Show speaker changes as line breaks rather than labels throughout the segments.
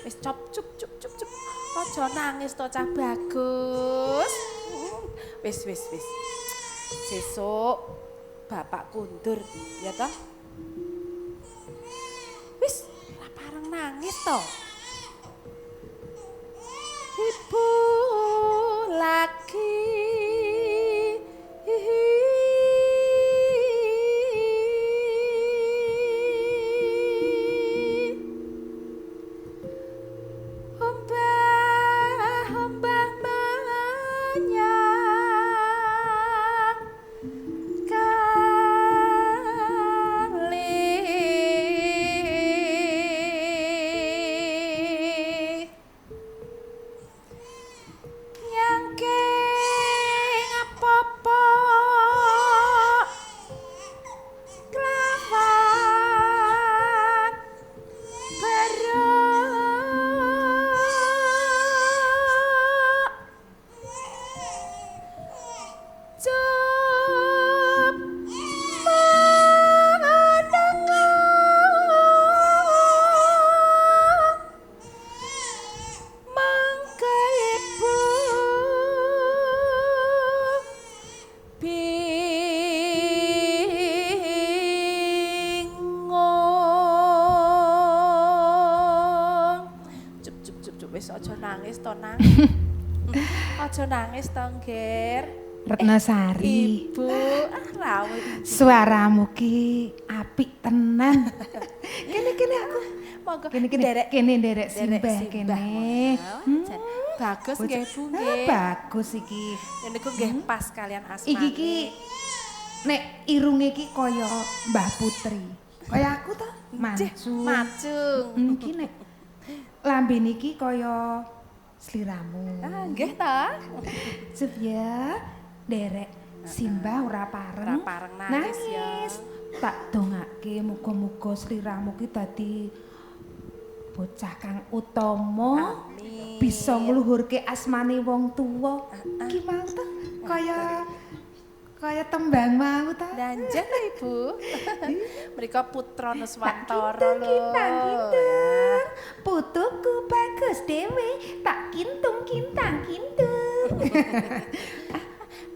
Wis cop cup. Aja nangis to Cah Bagus. Wis. Sesuk bapak kundur ya toh? Wis ora pareng nangis to. Ibu lagi Ombah menyang kali nyangking apa-apa kelawan berok Cup menengok mangke ibu bingung. Cup wis aja nangis to nang. Aja nangis to Ngger.
Retnosari.
Ibu, rawe.
Suaramu ki apik tenan. Kene aku.
Monggo
Kene
derek
nderek simbah kene.
Bagus nggih Bu
Ah,
nggih.
bagus iki.
Niku nggih pas kalian asmane.
Iki ki nek irunge ki kaya Mbah Putri. Kaya aku to,
Macung.
Iki nek lambene iki kaya sliramu.
Ah, nggih ta?
Sup ya, derek simbah ora pareng.
Ora pareng nangis ya.
Tak dongake muga-muga sliramu ki dadi bocah kang utama.
Amin.
Bisa ngluhurke asmane wong tuwa. Ki mau ta kaya tembang mau ta.
Danjen ta Ibu. Mereka putra Nuswantara lho.
Kintang-kintung. Putuku bagus dhewe, tak kintung-kintang-kintung.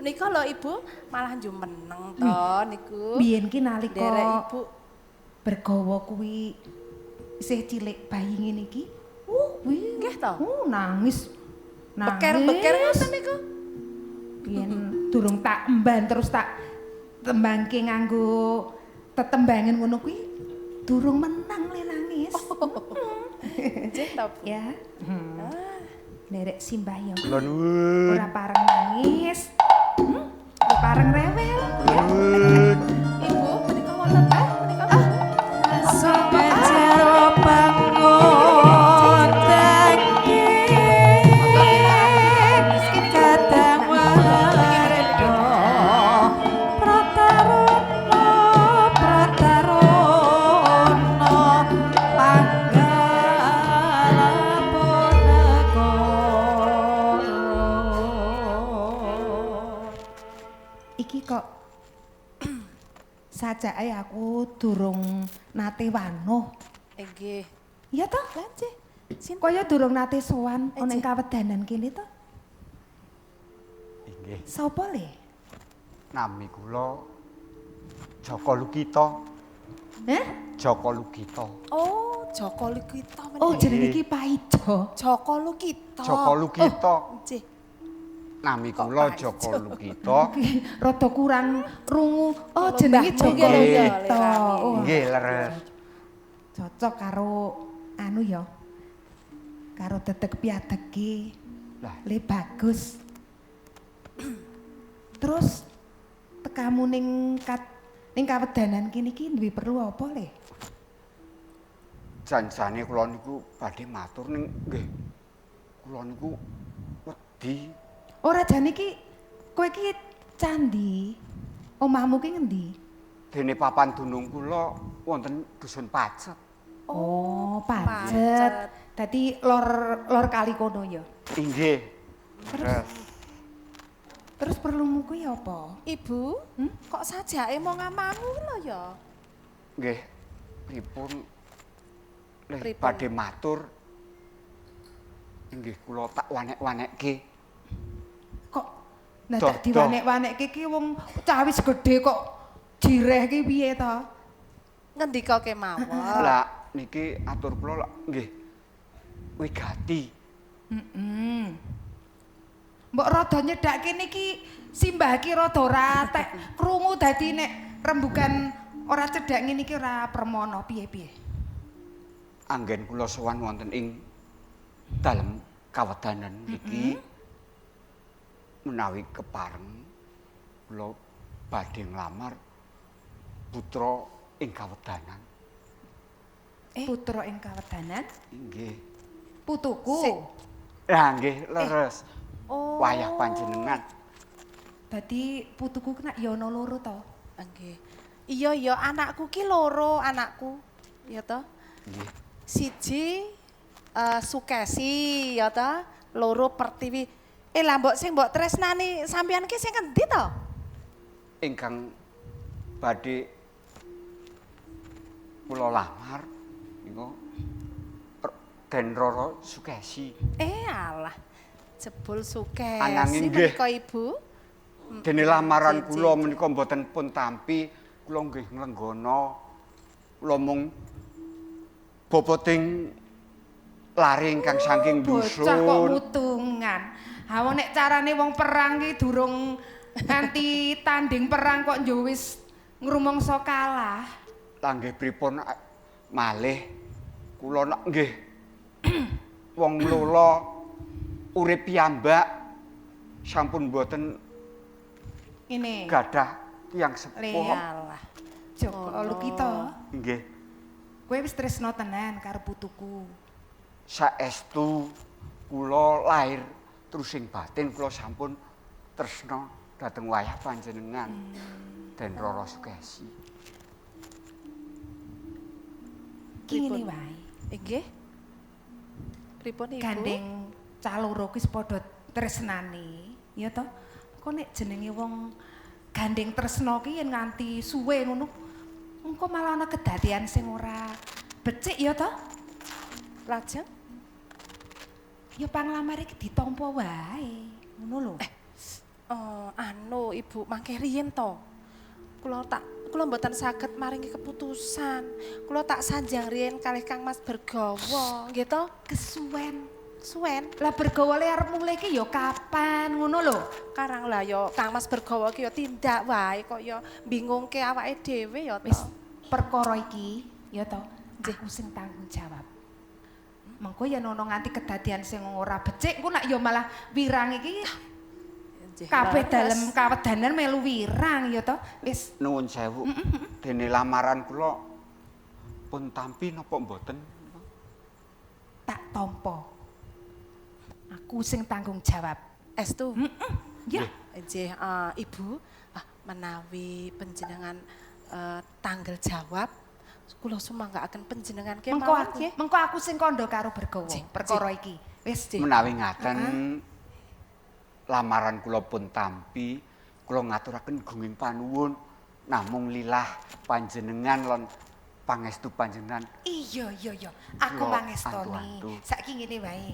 Menika lho Ibu malah jumeneng to niku.
Biyen ki nalika
Derek Ibu
bergawa kuwi isih cilik bayi ngene iki. Kuwi
nggih to?
Nangis.
Beker-beker ngoten niku.
Biyen durung tak emban terus tak tembangke nganggo tetembangan ngono kuwi durung menang le nangis.
Nggih to Bu.
Ya. Derek simbah ya.
Kula nuwun.
Ora pareng nangis. Ora pareng rewel.
Ibu menika wonten ta? Menika
Jero bangun tangi kadang warga pratarono panggalapunegara.
Iki kok sajake aku durung nate wanuh.
Nggih.
Iya toh?
Lah nggih. Sinten?
Kaya durung nate sowan ana ing kawedanan kene to.
Inggih,
Sapa le?
nami kula Joko Lukito. Joko Lukito.
Oh, Joko Lukito menika.
Oh, jenenge iki Paijo.
Joko Lukito.
Joko Lukito.
Nggih.
Nami
Kok
kula
Pak
Joko
Ijo?
Lukito.
Rada kurang rungu. Oh,
Kalau
jenenge
mbahmu
Joko
nggih lho ya,
Lukito.
Lirani.
Oh,
Nggih, leres.
cocok karo anu ya. Karo dedeg piadege.
Lah,
Le bagus. Terus tekamu ning kawedanan kene iki duwe perlu apa le?
janjane kula niku badhe matur ning nggih. Kula niku wedi.
Ora jane iki kowe iki candi. Omahmu ki ngendi?
Dene papan dunung kula wonten dusun Pacet.
Oh, Pacet.
Pacet.
Dadi lor kali kono ya.
Inggih. Leres.
Terus perlumu kuwi apa?
Ibu, kok sajake mau ngamamu lho ya?
Nggih. Pripun? Lih
Pripun?
badhe matur Nggih kula tak wanek-wanekke.
Kok tak
Doh,
diwanek-wanekke ki wong cawis gedhe kok jireh ki piye to?
Ngendika kemawon.
Lah niki atur kula nggih wigati.
Heeh. Mbok rada nyedakke niki simbah ki rada ora atek krungu dadi nek rembugan ora cedhak ngene iki ora permono piye-piye.
Anggen kula sowan wonten ing dalem kawedanan niki menawi kepareng kula badhe nglamar putra ing kawedanan.
Putra ing kawedanan?
Nggih.
Putuku.
Sik.
Lah nggih leres.
Oh.
Wayah panjenengan.
Dadi putuku kena ya ana loro to.
Nggih. Iya anakku ki loro anakku. Ya toh?
Nggih.
Siji Sukesi ya toh, loro Pertiwi. Lah mbok sing mbok tresnani sampeyan ki sing endi to?
Ingkang badhe kula lamar niku Den Roro Sukesi.
Alah. Jebul Sukesi
Ananging nggih.
menika Ibu.
Dene lamaran
Jiji.
kula menika mboten pun tampi, kula nggih nglenggana. Kula mung boboting lari ingkang saking dusun.
Bocah kok mutungan. Ha wong nek carane wong perang ki durung nganti tanding perang kok njo wis ngrumangsa kalah.
Lah nggih pripun malih kula nak nggih wong lula urip piyambak sampun mboten
Ngene.
gadah tiyang sepuh.
Lealah.
Joko Lukita.
Nggih,
Kowe wis tresno tenan karo putuku.
saestu kula lair terus ing batin kula sampun tresna dhateng wayah panjenengan Den Roro Sukesi.
Ki ngene wae.
Nggih. Pripun Ibu?
Gandeng caloro wis padha tresnane, ya toh? Kok nek jenenge wong gandeng tresna ki yen nganti suwe ngono, engko malah ana kedadian sing ora becik ya toh?
Lajeng
Ya panglamar iki ditampa wae, ngono lho.
anu Ibu mangke riyen to. Kula mboten saged maringi keputusan. Kula tak sanjang riyen kalih Kang Mas Bergawa, nggih to?
Kesuwen.
Suwen.
Lah Bergawa le arep mulih ki ya kapan, ngono lho.
Karang lah ya Kang Mas Bergawa ki ya tindak wae kok ya bingungke awake dhewe ya
Wis
to.
perkara iki ya toh, aku sing tanggung jawab. Mengko yen ana nganti kedadian sing ora becik, engko nak ya malah wirang iki
Nggih,
kabeh
leres.
dalem kawedanan melu wirang ya toh. Wis
Nuwun sewu. Dene lamaran kula pun tampi napa mboten?
tak tampa. Aku sing tanggung jawab.
Estu.
Ya,
Nggih, Ibu, menawi panjenengan tanggal jawab, kula sumanggaaken panjenengan kemawon nggih.
mengko aku sing kandha karo Bergawa
Jih,
perkara iki. Wis,
Menawi ngaten lamaran kula pun tampi, kula ngaturaken gunging panuwun namung lillah panjenengan lan pangestu panjenengan.
iya. Aku
Kula
mangestoni.
antu-antu.
Saiki ngene wae.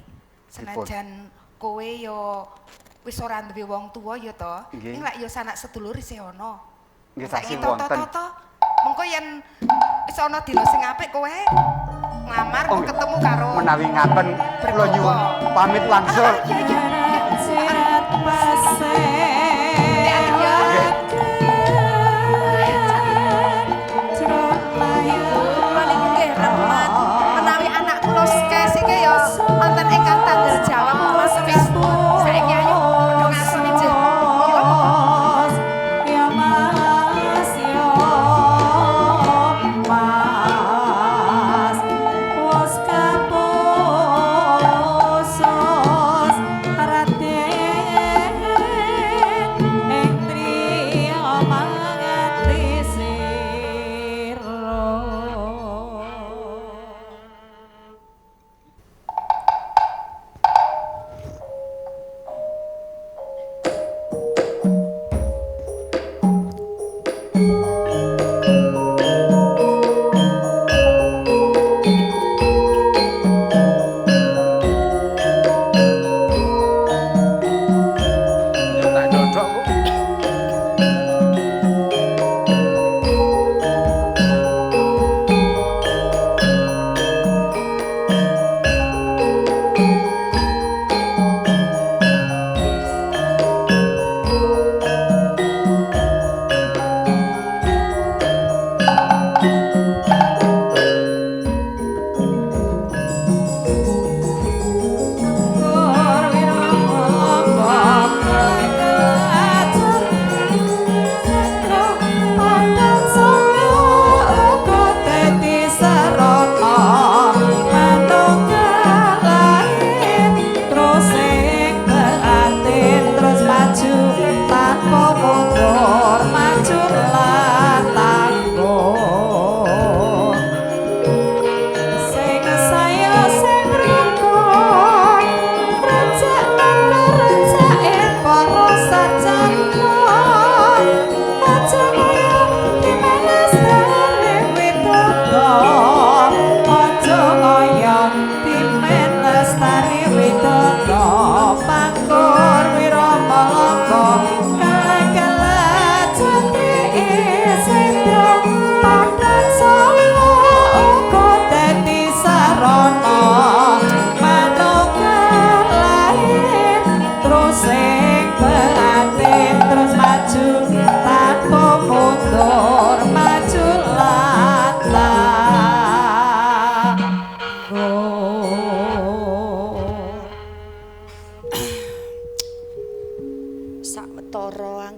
Senajan kowe ya wis ora duwe wong tuwa ya to.
Nggih.
Ning lak ya sanak sedulur isih ana.
Nggih
Saiki
tasih wonten.
toto-toto. Mengko yen wis ana dina sing apik kowe nglamar
Oh,
kok ketemu karo
Menawi ngaten kula nyuwun pamit wangsul.
Jet pasir
Kula niku nggih remen menawi anak kula Sukesi ki ya wonten ingkang tanggal jawab kok Mas Facebook. Saiki ayo padha ngasoni jeh. Monggo.
Ya Mas ya Mas was kaposos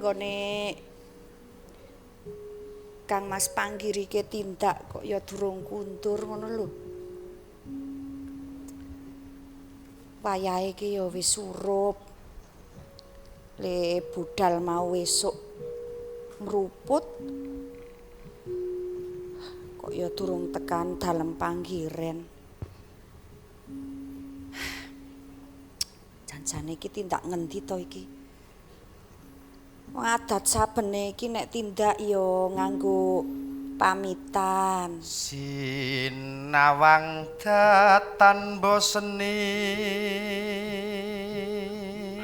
anggone Kang Mas Panggiri ke tindak kok ya durung kuntur ngono lho. Wayahe ki ya wis surup. Le budal mau esuk mruput. Kok ya durung tekan dalem panggiren. Janjane iki tindak ngendi to iki? Wong adat sabene iki nek tindak ya nganggo pamitan.
Sinawang datan boseni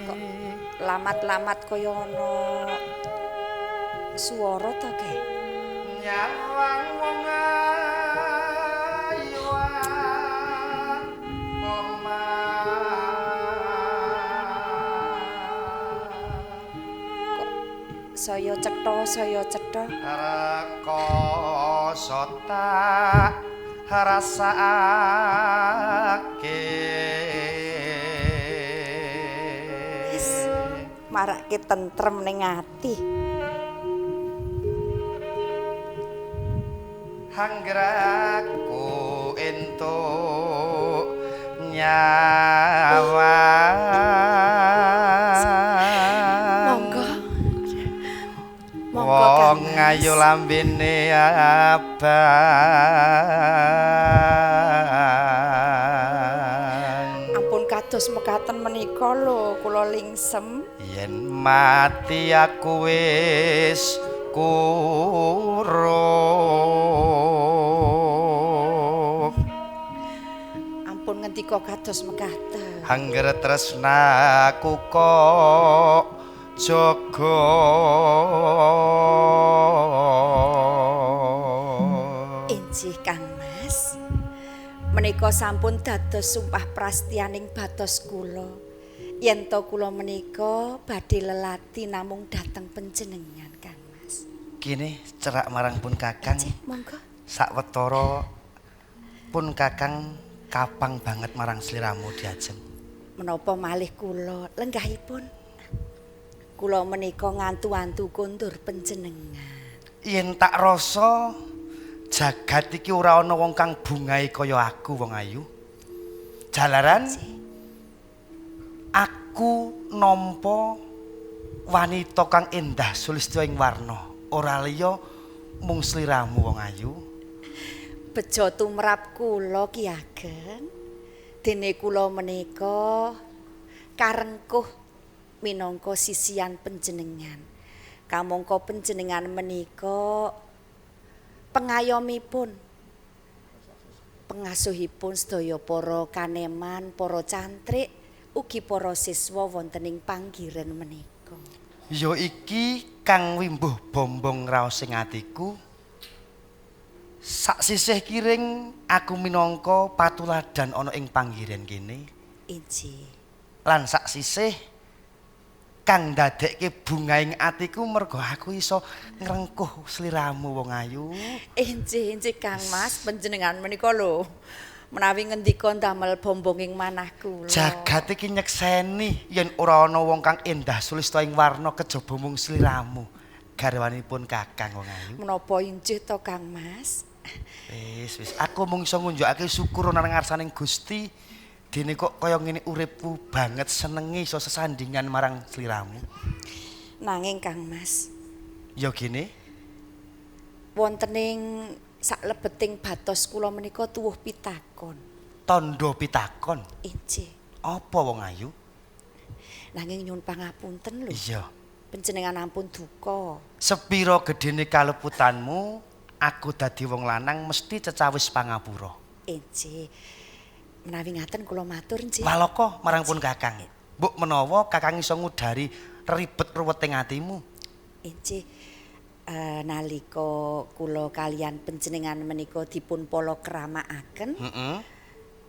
Kok lamat-lamat kaya ana swara to ke?
nyawang wong ayuan
Saya cetha
rekoso tak rasake
marake tentrem ning ati.
anggraku entuk nyawa
Monggo
wong ayu lambene abang
ampun kados mekaten menika lho kula lingsem.
yen mati aku wis kurup
Ampun ngendika kados mekaten.
angger tresnaku kok jaga
Injih Kang Mas. Menika sampun dados sumpah prastianing batos kula. Yen to kula menika badhe lelati namung dhateng panjenengan Kang Mas.
kene cerak marang pun kakang
Injih, monggo.
sakwetara pun kakang kapang banget marang sliramu diajeng
Menapa malih kula lenggahipun. Kula menika ngantu-antu kondur panjenengan.
yen tak rasa jagat iki ora ana wong kang bungahe kaya aku wong ayu jalaran aku nampa wanita kang endah sulistya ing warna ora liya mung sliramu wong ayu
Bejo tumrap kula Ki Ageng. Dene kula menika karengkuh minangka sisian panjenengan. Kamangka panjenengan menika pengayomipun pengasuhipun sedaya para kaneman, para cantrik, ugi para siswa wonten ing panggiren menika.
ya iki kang wimbuh bombong raos ing atiku sak sisih kiring aku minangka patuladan ana ing panggiren kene
Injih.
lan sak sisih kang ndadekke bungaing atiku mergo aku iso ngrengkuh sliramu wong ayu.
Injih Kang Mas, panjenengan menika lho menawi ngendika ndamel bombonging manah kula.
Jagat iki nyekseni yen ora ana wong kang endah sulistya ing warna kejaba mung sliramu. Garwanipun Kakang wong ayu.
Menapa injih to Kang Mas?
Wis aku mung iso ngunjukake syukur nang ngarsaning Gusti. Dene kok kaya ngene uripku banget senengi iso sesandingan marang sliramu.
Nanging Kang Mas,
Ya gene,
wontening saklebeting batos kula menika tuwuh pitakon.
tandha pitakon.
Injih.
Apa wong ayu?
Nanging nyuwun pangapunten lho.
Iya.
Panjenengan ampun duka.
Sepira gedene kaleputanmu, aku dadi wong lanang mesti cecawis pangapura.
Injih. Menawi ngaten kula matur nggih.
Walaka marang pun Kakang. Mbok menawa Kakang iso ngudari ribet ruweting atimu.
Injih. Nalika kula kalian panjenengan menika dipun palakramaken,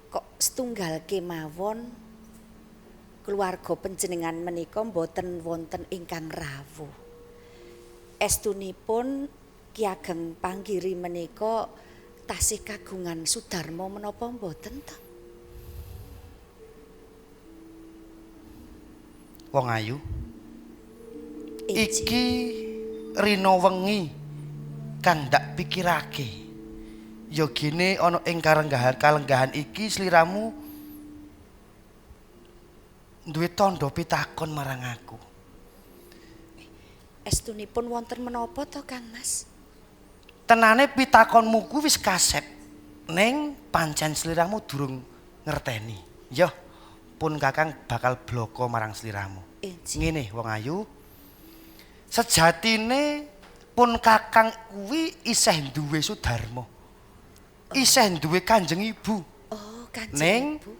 kok setunggal kemawon keluarga panjenengan menika mboten wonten ingkang rawuh. Estunipun Ki Ageng Panggiri menika tasih kagungan Sudarma menapa mboten ta?
Wong ayu. Iki rina wengi kang ndak pikirake. Ya gene ana ing kalenggahan iki sliramu duwe tandha pitakon marang aku.
Estunipun wonten menapa to Kang Mas?
Tenane pitakonmu kuwi wis kasep. Ning pancen sliramu durung ngerteni. Ya, pun Kakang bakal bloko marang sliramu. Ngene wong ayu. Sejatine pun Kakang kuwi isih duwe Sudarma. Isih duwe Kanjeng Ibu.
Oh, Kanjeng
Ning
Ibu.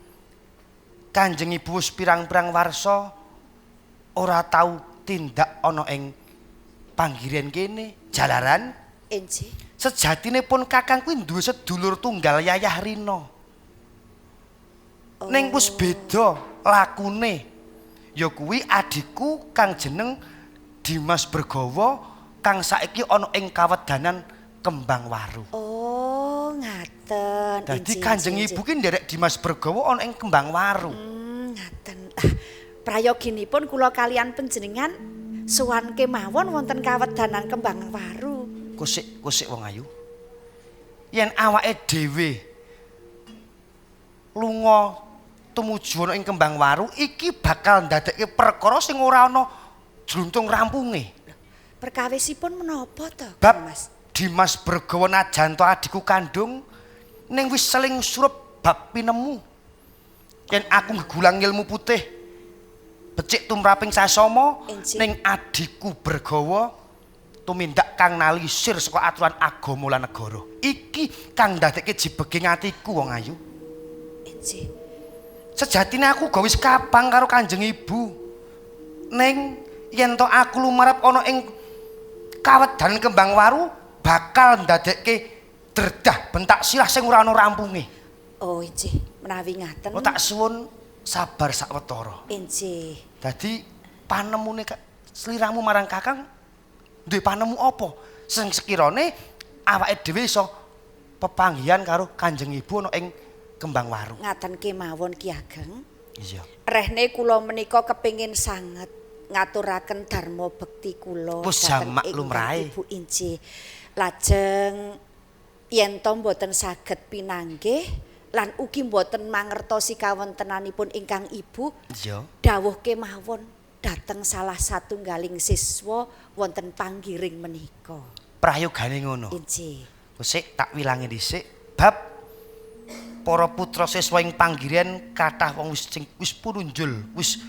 Kanjeng Ibu wis pirang-pirang warsa ora tau tindak ana ing panggiren kene. Jalaran
Enci.
sejatine pun Kakang kuwi duwe sedulur tunggal Yayah Rina. Ning wis beda lakune. Ya kuwi adikku kang jeneng Dimas Bergawa kang saiki ana ing kawedanan Kembang Waru.
Oh, ngaten.
Dadi Kanjeng Ibu ki nderek Dimas Bergawa ana ing Kembang Waru.
Ngaten. Ah, prayoginipun kula kalian panjenengan sowan kemawon wonten kawedanan Kembang Waru.
Kusik wong ayu. Yen awake dhewe lunga tumuju ana ing Kembang Waru iki bakal ndadekke perkara sing ora ana jluntung rampunge.
Perkawisipun menapa to,
Bab
Mas?
Dimas Bergawa najan to adikku kandung ning wis seling surup bab pinemu. Yen aku ngegulang ilmu putih becik tumraping sasama ning adikku Bergawa tumindak kang nalisir saka aturan agama lan negara. Iki kang ndadekke jibeging atiku wong ayu.
Enci.
Sejatine aku ga wis kapang karo Kanjeng Ibu. Ning yen to aku lumarap ana ing kawedanan Kembang Waru bakal ndadekke dredah bentak sirah sing ora ana rampunge.
Oh, Enci, menawi ngaten.
Oh tak suwun sabar sawetara.
Enci.
Dadi panemune sliramu marang Kakang duwe panemu apa? Sing sekirane awake dhewe iso pepanggihan karo Kanjeng Ibu ana ing Kembang Waru.
Ngaten kemawon Ki Ageng.
Iya.
Rehne kula menika kepingin sanget ngaturaken dharma bekti kula
Wis
dhateng
jamak
ingkang
lumrahe.
Ibu Inci. Lajeng yen to mboten saged pinanggih lan ugi mboten mangertosi kawontenanipun ingkang Ibu,
Iya.
dawuh kemawon dhateng salah satunggaling siswa wonten panggiring menika.
Prayogane ngono.
Inci.
Wis tak wilangi dhisik bab para putra siswa ing panggiran kathah wong wis pununjul, wis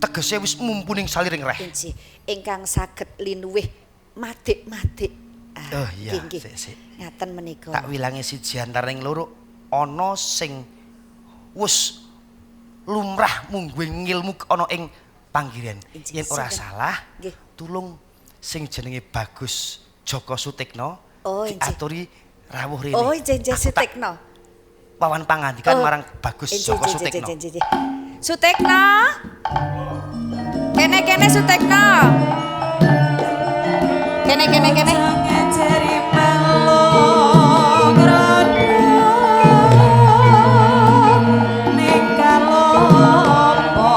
tegese wis mumpuning saliring reh.
Inci ingkang saged linuwih madik-madik.
Oh iya,
nggih.
sik.
Ngaten menika.
Tak wilangi siji antaraning loro ana sing wis lumrah mungguing ngilmu ana ing panggiran. Yen ora salah,
Nggih.
tulung sing jenenge Bagus Joko Sutikna
Oh,
diaturi rawuh rene.
Oh, jenjen
Aku tak
Sutikna.
Wawan pangandikan marang Bagus Joko Sutikna.
Sutikna. Kene Sutikna. Kene.
Ngajari pelong rodo ning kalopo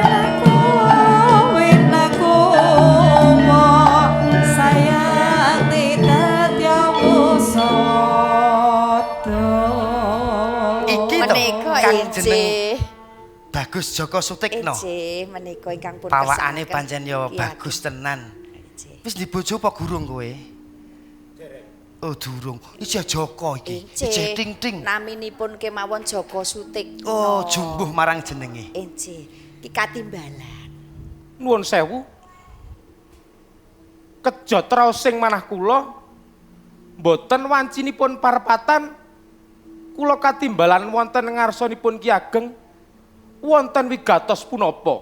aku winaku sayang tidak yamusodo.
Iki to
Menika
kang jeneng
Inci.
Bagus Joko Sutikna.
Inci menika ingkang pun
Pawakane
kesaken.
pancen ya
Ki
bagus
Ageng.
tenan.
Inci.
Wis dibojo apa gurung kowe? Oh durung. Iki Joko iki. Ijeh ting-ting.
Naminipun kemawon Joko Sutikna.
Oh jumbuh marang jenenge.
Inci. Ki katimbalan.
Nuwun sewu. Kejot raos sing manah kula mboten wancinipun parpatan kula katimbalan wonten ngarsanipun Ki Ageng wonten wigatos punapa.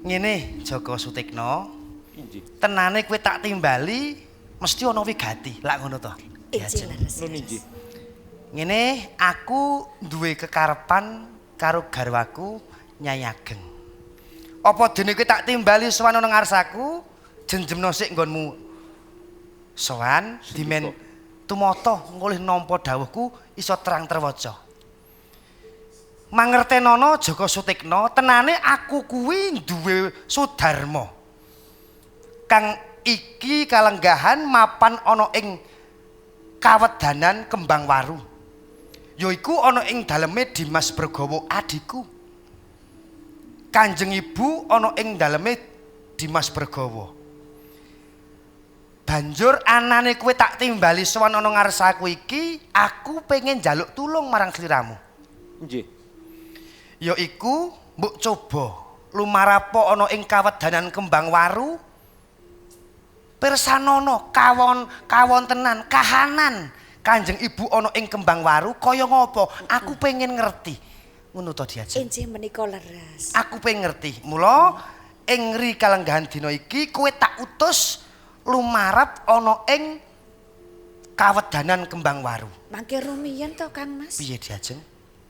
Ngene Joko Sutikna,
Inji.
tenane kowe tak timbali mesti ana wigati. Lak ngono to.
Inci leres.
Nun inji.
Ngene aku duwe kekarepan karo garwaku Nyai Ageng. Apa dene kowe tak timbali sowan ana ngarsaku, jenjemno sik nggonmu sowan dimen tumata ngolih nampa dawuhku iso terang terwaca. mangertenono Joko Sutikna tenane aku kuwi duwe sudarma kang iki kalenggahan mapan ana ing kawedanan Kembang Waru yaiku ana ing daleme Dimas Bergawa adiku Kanjeng Ibu ana ing daleme Dimas Bergawa banjur anane kowe tak timbali sowan ana ngarsaku iki aku pengen njaluk tulung marang sliramu
Nggih.
yaiku mbok coba lumarapo ana ing kawedanan Kembang Waru pirsanono kawontenan kahanan Kanjeng Ibu ana ing Kembang Waru kaya ngopo aku pengen ngerti ngono to Diajeng
Injih menika leres.
aku pengen ngerti mula ing ri kalenggahan dina iki kowe tak utus lumarap ana ing kawedanan Kembang Waru
Mangke rumiyin to Kang Mas.
piye Diajeng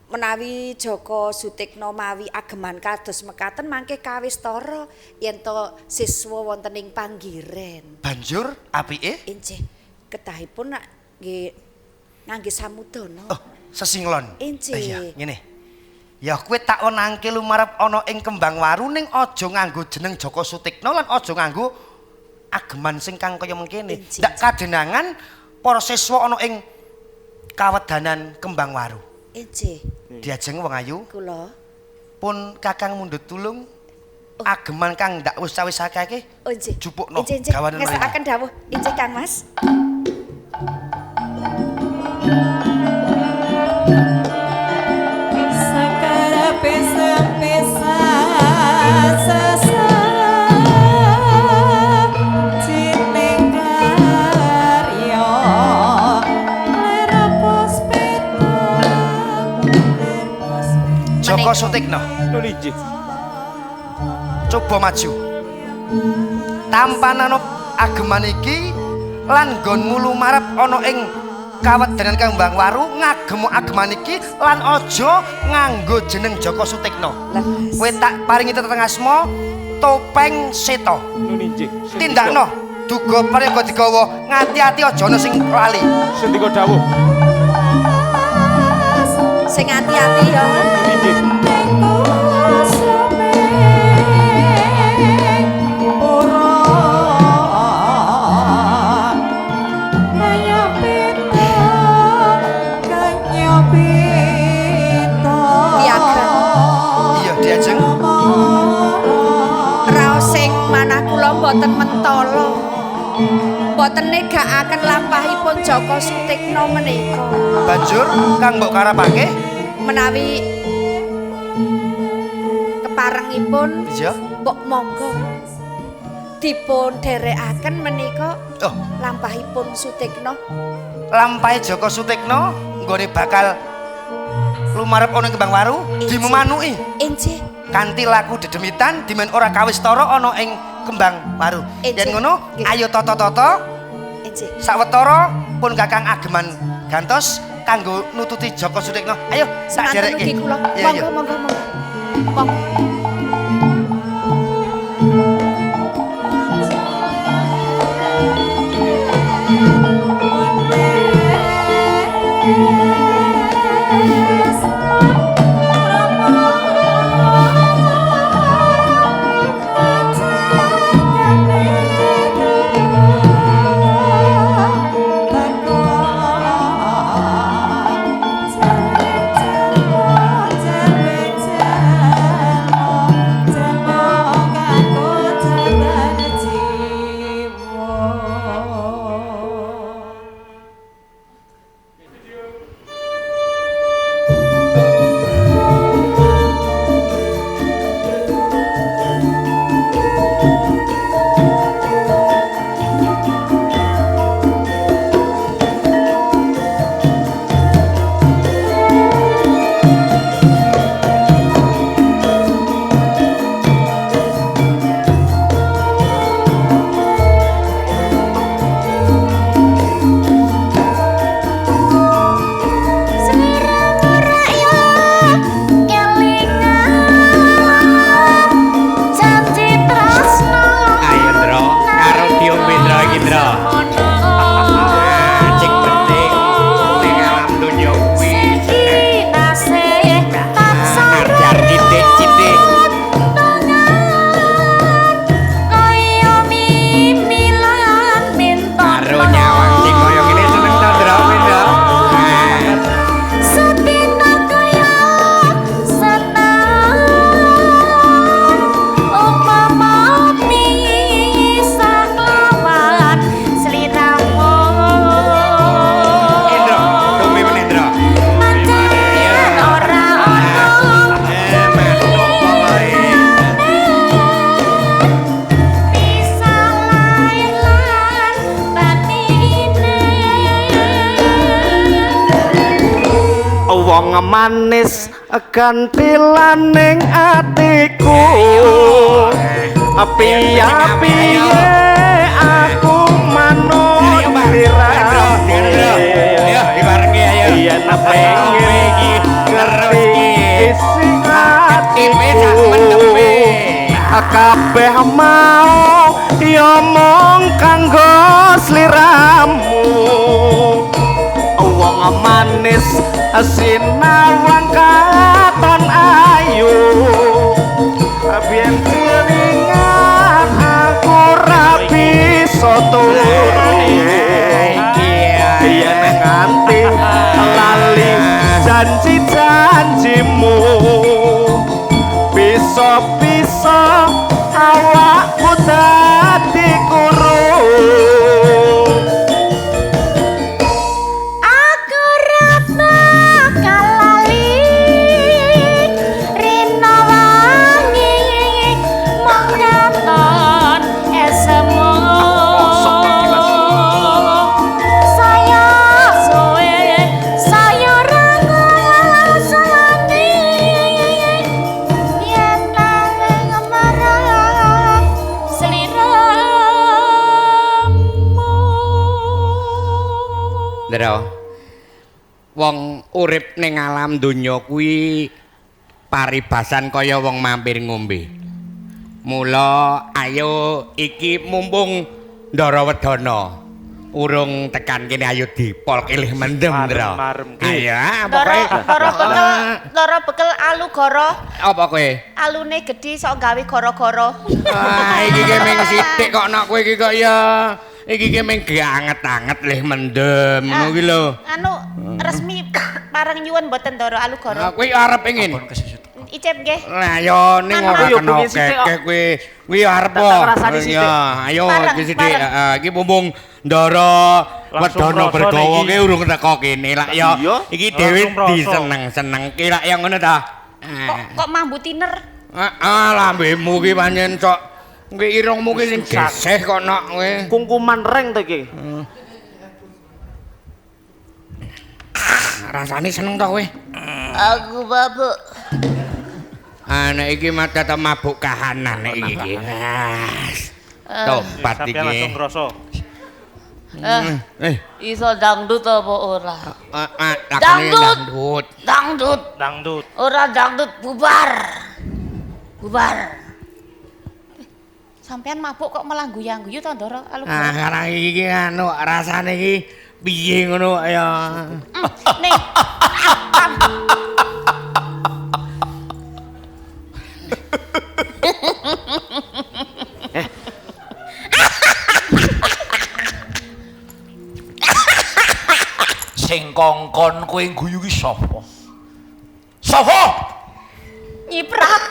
Menawi Joko Sutikna mawi ageman kados mekaten mangke kawistara yen to siswa wonten ing panggiren.
banjur apike
Injih kedahipun nggih ngangge samudana.
oh sesinglon
Injih.
iya ngene ya kowe tak onangke lumarep ana ing Kembang Waru ning aja nganggo jeneng Joko Sutikna lan aja nganggo ageman sing kang kaya mengkene
Injih.
ndak kadenangan para siswa ana ing kawedanan Kembang Waru
Injih.
Diajeng wong ayu
Kula
pun kakang mundhut tulung ageman kang ndak wis akeh
Oh injih.
jupukno
Injih, injih.
gawanen
Ngesakaken dawuh. Injih Kang Mas.
Sakara pesa-pesa sasa jining karya lera pospeta
Joko Sutikna
Nun injih.
coba maju tampanana ageman iki lan nggonmu lumarep ana ing kawedanan Kembang Waru ngagemu ageman iki lan aja nganggo jeneng Joko Sutikna
Leres.
kowe tak paringi tetengasma topeng seta
Nun injih.
tindakno duga prayoga digawa ngati-ati aja ana sing lali
Sendika dawuh.
Sing ati-ati ya.
Nun injih.
iya Diajeng
Raos sing manah kula mboten mentala. Mboten negakaken lampahipun Joko Sutikna menika.
banjur kang mbok karepake
Menawi keparengipun
iya
mbok monggo dipun dherekaken menika
oh
lampahipun Sutikna.
lampahe Joko Sutikna nggone bakal lumarep ana ing Kembang Waru dimemanui
Injih.
kanthi laku dedemitan dimen ora kawistara ana ing Kembang Waru yen
Injih.
ngono
Nggih.
ayo tata-tata
Injih.
sawetara pun kakang ageman gantos kanggo nututi Joko Sutikna ayo tak
Semanten
derekke
ugi kula.
iya iya
Monggo monggo monggo. Monggo.
wong manis gantilaning atiku piye aku manut liramu ayo dibarengi ayo yen pengen iki ngerti isi atiku kabeh mau ya mung kanggo sliramu wong manis sinawang katon ayu biyen kelingan aku ra bisa turu yen nganti lali janji-janjimu bisa-bisa awakku dadi kurung
wong urip ning alam donya kuwi paribasan kaya wong mampir ngombe. Mula ayo iki mumpung Ndara Wedana urung tekan kene ayo dipol kilih mendem, Ndra. Ayo,
Ndara bekel alu goro.
Apa kowe?
Alune gedhi sok gawe goro-goro.
Iki ki ming sithik kok nek kowe iki kok ya iki ki ming anget-anget lih mendem ngono ki lho.
Anu resmi pareng nyuwun mboten Ndara alu goro.
Kowe arep pengin.
Icip nggih.
Lah yo ning ora kena kekek kuwi arep apa? Ya, ayo iki sithik. Iki mumpung Ndara Wedana Bergawa ki urung teko kene lak ya iki dhewe diseneng-senengke lak ya ngono ta.
Kok mambu tiner?
Lambemu ki pancen cok kowe irungmu ki sing geseh kok nok kowe.
Kungkuman reng to iki.
Rasane seneng to kowe?
Aku mabuk.
Nek iki mata mabuk kahanan nek iki. Tobat iki.
Sampeyan langsung ngrasa.
Iso dangdut apa ora?
Dangdut.
Dangdut.
Ora dangdut bubar. Sampeyan mabuk kok malah guyang-guyu to Ndara alu.
Karang iki anu rasane iki piye ngono ya.
Ning
Sing kongkon kowe guyu ki sapa? Sapa?
nyiprat.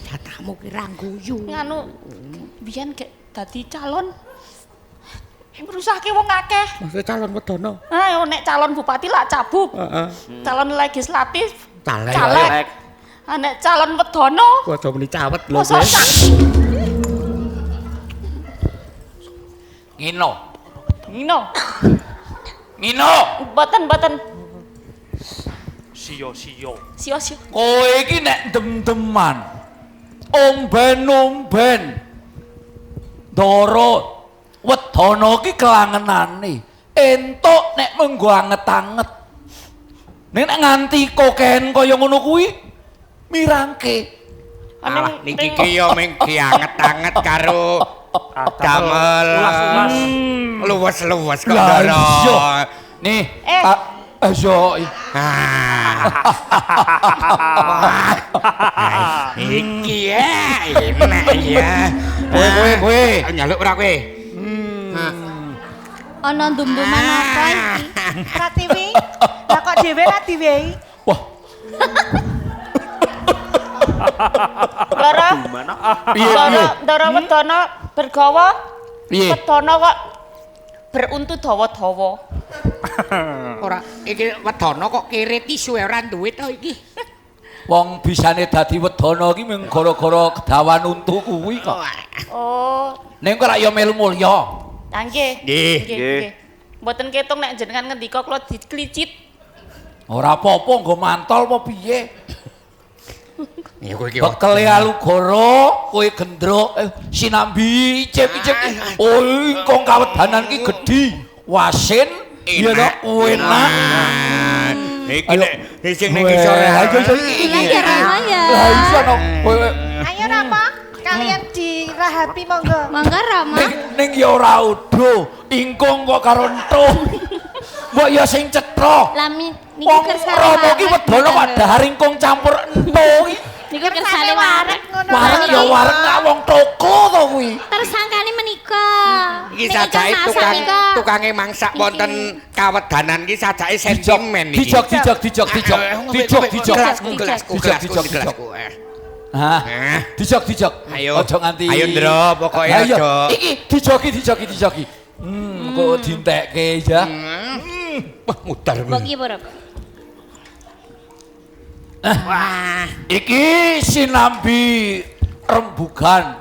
Jatahmu ki ra guyu.
Nganu biyen gek dadi calon ngrusake wong akeh.
Maksud calon Wedana.
Nek calon bupati lak cabut. Calon legislatif
Caleg.
Nek calon Wedana
Aja muni cawet lho.
Ngino.
Mboten.
Siyo.
Sio.
Kowe iki nek dem-deman. Omben-omben. Ndara Wedana ki kelangenane. Entuk nek menggo anget-anget. Nek nganti koken kaya ngono kuwi mirangke.
Alah niki ki yo ming dianget-anget karo damel luwes-luwes kok Ndara.
Nih, ayo.
Iki enak ya. Kowe nyaluk ora kowe?
Ana ndum-nduman apa iki? Pratiwi. Lah kok dhewe ra diwehi?
Wah.
Ndara Wedana Bergawa.
Piye?
Wedana kok beruntu dawa-dawa.
Ora iki Wedana kok kere tisu ora duwe to iki.
Wong bisane dadi Wedana iki mung gara-gara kedawan untu kuwi kok.
Oh,
Ning kok ra ya melu mulya.
nggih.
Nggih.
Mboten ketung nek jenengan ngendika kula diklicit.
Ora apa-apa nggo mantol apa piye?
Ya kowe iki.
Bekele Alugara, kowe gendro sinambi icip-icip. Oh, kong kawedanan ki gedhi. Wasin, ya to enak.
Iki nek sing ning isor.
Ayo
Ya Rama ya.
Lah iso no.
Ayo Rama, kalian dirahapi monggo. Monggo Rama.
Ning ya ora udo, ingkung kok karo entung. Mbok ya sing cetha.
Lah niki
Wong
kersane
Rama ki wedana kok dahar ingkung campur entung.
Niku kersane wareg ngono.
Wareg ya wareg kak wong toko to kuwi.
Tersangkane menika.
Iki sajake tukange mangsak wonten kawedanan iki sajake sentimen iki.
Dijok. Hah. Dijok.
Ayo.
Aja nganti.
Ayo ndro, pokoke aja.
Iki dijoki. Kok dintekke ya.
Wah, mudar.
Mbok iki apa?
Wah, iki sinambi rembugan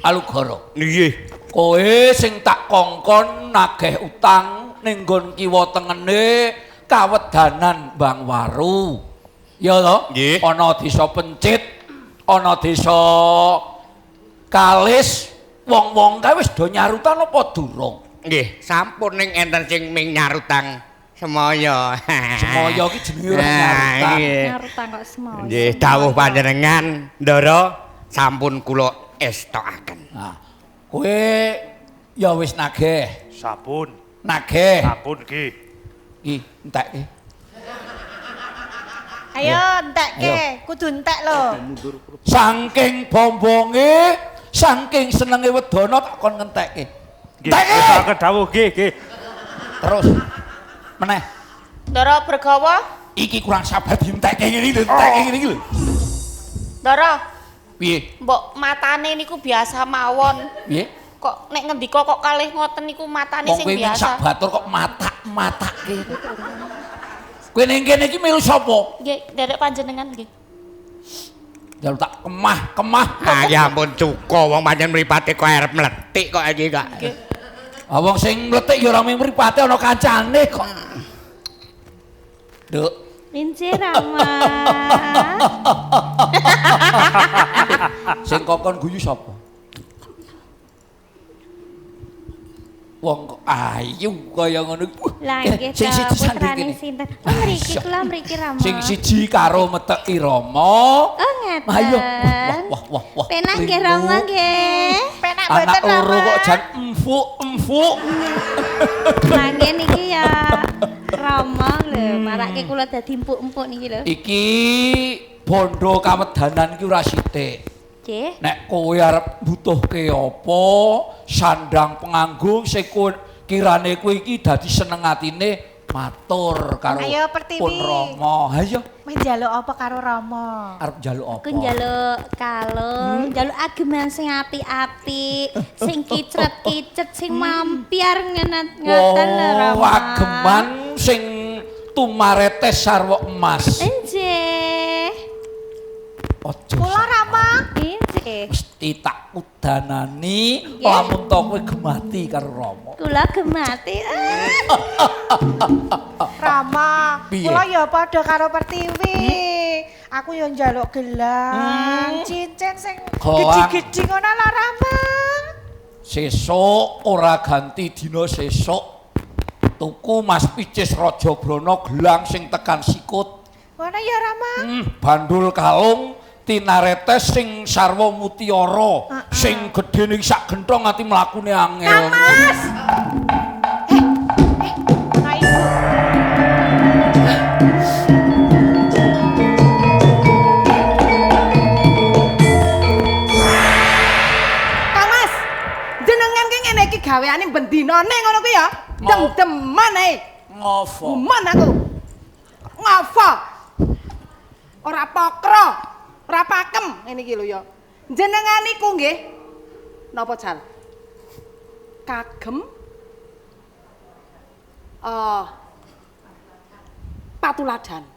Alugara.
Nggih.
Kowe sing tak kongkon nagih utang ning nggon kiwa tengene kawedanan Bang Waru. Ya to?
Nggih.
Ana desa Pencit, ana desa Kalis, wong-wong kae wis do nyarutan apa durung?
Nggih, sampun ning enten sing ming nyarutang semaya.
Semaya ki jenenge ora nyarutan.
Nyarutan kok semoyo.
Nggih, dawuh panjenengan Ndara sampun kula estokaken.
Nah, kowe ya wis nagih.
Sabun.
Nagih.
Sabun nggih.
Iki entekke.
Ayo entekke, kudu entek lho.
Saking bombonge, saking senenge wedana tak kon ngentekke.
Nggih, saged dawuh nggih.
Terus meneh.
Ndara Bergawa,
Iki kurang sabar dientekke ngene iki, entekke ngene iki lho.
Ndara,
Piye?
mbok matane niku biasa mawon.
Piye?
Kok nek ngendika kok kalih ngoten niku matane
Wong
sing
kowe sak
biasa.
batur kok matak-matake. Kowe ning kene iki milu sapa?
Nggih, nderek panjenengan nggih.
Jaluk tak kemah.
Ah ya ampun cuko wong pancen mripate kok arep mletik kok iki kok.
Nggih.
Ah wong sing mletik ya ora mung mripate ana kancane kok. Nduk.
Linci Rama.
Sing kokon guyu sapa? Wong kok ayu kaya ngono.
Lah nggih
Sing siji sanding
putrane
kene.
sinten? Oh mriki kula mriki Rama.
Sing siji karo meteki Rama.
Oh ngeten.
Ayo. Wah.
Penak nggih Rama nggih. Penak
Anak
mboten
loro
Rama.
kok jan empuk.
Lah nggih niki ya Rama lho, marake kula dadi empuk-empuk niki lho.
Iki bondo kawedanan iki ora sithik.
Nggih.
Nek kowe arep butuhke apa, sandang penganggung sing kirane kowe iki dadi seneng atine matur karo
Ayo, Pertiwi.
Pun Rama. Ha iya.
Wis njaluk apa karo Rama?
Arep njaluk apa?
Aku njaluk kalung, njaluk ageman sing apik-apik, sing kicret-kicret, sing mampir ngoten lho Rama.
Ageman sing tumaretes sarwa emas.
Enjeh.
Aja.
Kula Rama. Nggih.
Mesti tak udanani lamun to kowe gemati karo Rama.
Kula gemati.
Rama,
Piye?
kula ya padha karo Pertiwi. Aku ya njaluk gelang, cincin sing
Gelang.
gedhi-gedhi ngono lho Rama.
Sesuk ora ganti dina sesuk. Tuku Mas Picis Rajabrana gelang sing tekan sikut.
Ngono ya Rama.
Bandul kalung tinaretes sing sarwa mutiara sing gedene sak genthong nganti mlakune angel.
Mas. Ayo. Kang Mas, jenengan ki ngene iki gaweane bendinane ngono kuwi ya. Dem-deman ae.
Ngopo?
Guman aku. Ngopo? Ora pokro, ora pakem ngene iki lho ya. Jenengan niku nggih napa Jal? Kagem patuladan.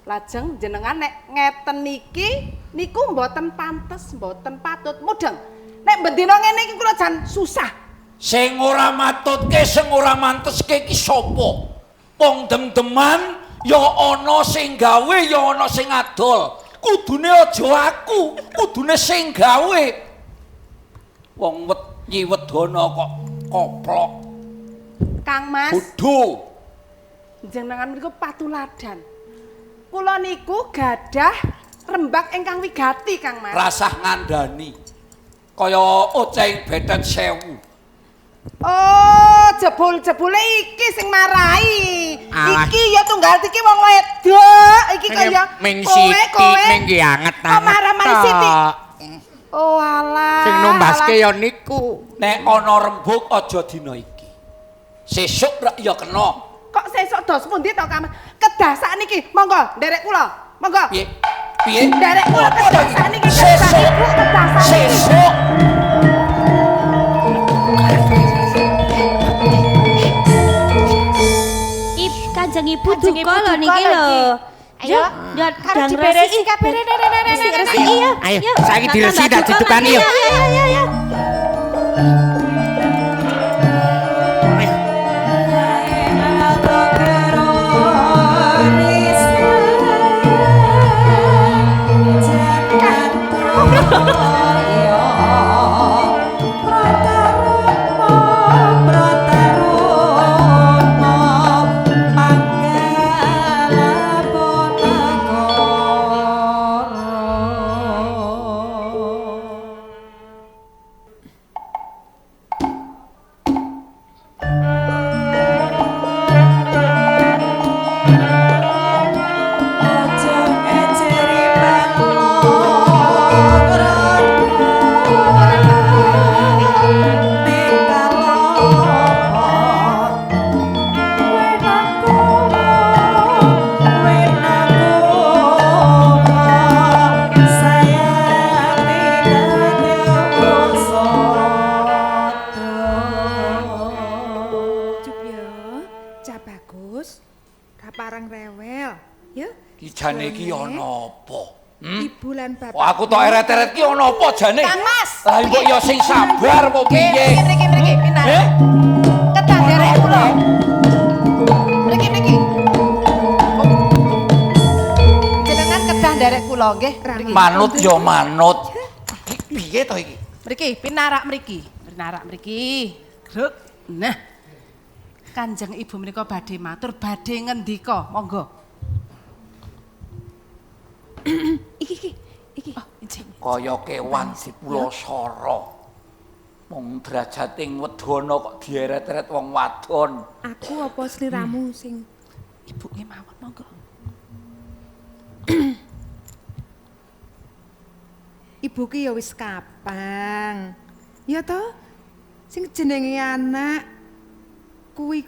Lajeng jenengan nek ngeten niki niku mboten pantes, mboten patut mudeng. Nek bendina ngene iki kula jan susah.
Sing ora matutke, sing ora manteske iki sapa? Wong dem-deman ya ana sing gawe, ya ana sing adol. Kudune aja aku, kudune sing gawe. Wong Wedana kok koplok.
Kang Mas.
Bodho.
Jenengan niku patuladan. Kula niku gadah rembak ingkang wigati, Kang Mas.
Rasah ngandani. Kaya oceng betet 1000.
Oh, jebul-jebule iki sing marai.
Alah.
Iki ya tunggal iki wong wedok. Iki kaya
Ming Siti ning ki anget
Oh, marah-marah Siti. Oh alah.
Sing numbaske ya niku.
Nek ana rembug aja dina iki. Sesuk rak ya kena.
Kok sesuk dos pundi to, Kang? Kedah sakniki, monggo nderek kula. Monggo.
Piye? Piye?
Nderek kula kedah sakniki, kedah Ibu, kedah sakniki.
Sesuk.
Kanjeng Ibu duka lho niki lho. Ayo,
Karo diberesi kabeh.
Resi iya.
Ayo, saiki diresi dak ditukani yo.
Ayo.
Jane iki ana apa?
Ibu lan bapak.
Oh, aku tok eret-eret ki ana apa jane?
Kang Mas.
Lah mbok ya sing sabar apa piye?
Mriki pinar. Kedah derek kula. Mriki. Jenengan kedah derek kula nggih.
Manut ya manut. Piye to iki?
Mriki pinarak mriki. Gruk. Nah. Kanjeng Ibu menika badhe matur, badhe ngendika, monggo. Iki. Oh, injing.
Kaya kewan dipula sara. Wong drajating wedana kok dieret-eret wong wadon.
Aku apa sliramu sing
ibuke mawon monggo.
Ibu ki ya wis kapang. Ya toh? Sing jenenge anak kuwi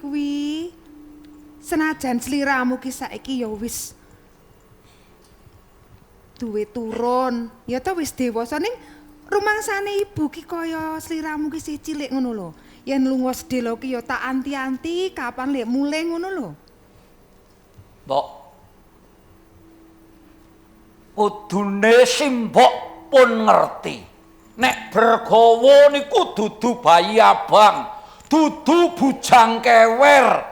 senajan sliramu ki saiki ya wis duwe turun, ya ta wis dewasa ning rumangsane ibu ki kaya sliramu ki sih cilik ngono lho. Yen lunga sedhela ki ya tak anti-anti kapan lek mulih ngono lho.
Mbok. Kudune simbok pun ngerti. Nek Bergawa niku dudu bayi abang, dudu bujang kewer.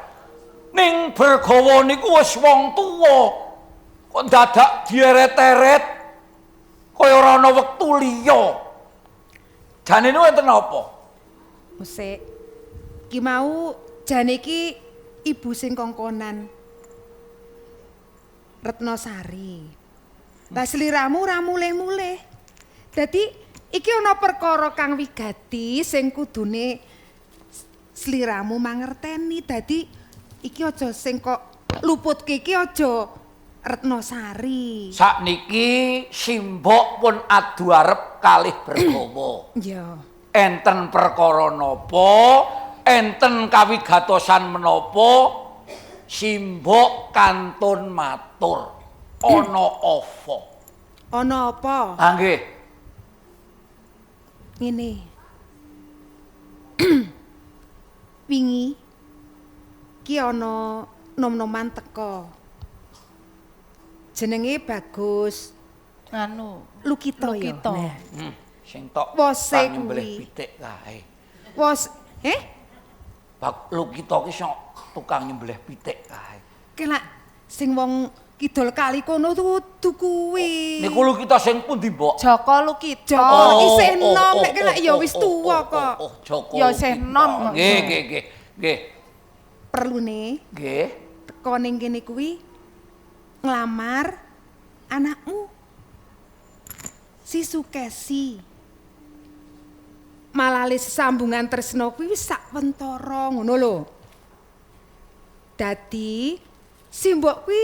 Ning Bergawa niku wis wong tuwa. Kok dadak dieret-eret kaya ora ana wektu liya. Jane niku enten apa?
Musik. Ki mau jane iki ibu sing kongkonan. Retnosari. Lah sliramu ora mulih-mulih. Dadi iki ana perkara kang wigati sing kudune sliramu mangerteni. Dadi iki aja sing kok luputke iki aja Retnosari.
Sakniki simbok pun adu arep kalih Bergawa.
Iya.
Enten perkara napa, enten kawigatosan menapa, simbok kantun matur. Ana apa?
Ana apa?
Ha nggih.
Ngene. Wingi ki ana nom-noman teka. Jenenge Bagus.
Anu,
Lukito.
Lukito.
Nah.
Sing tok
Wose
nyembelih
kuwi.
pitik kae.
Wos
Bak lu kita ki sok tukang nyembelih pitik kae.
Kelak sing wong kidul kali kono tuh kuwi.
Niku lu kita sing pundi, Mbok?
Joko Lukito.
Isih enom nek kelak ya wis tuwa kok.
Joko.
Ya isih enom kok.
Nggih.
Perlune
Nggih.
teko ning kene kuwi nglamar anakmu. Si Sukesi. Malale sesambungan tresno kuwi wis sak wentara ngono lho. Dadi si mbok kuwi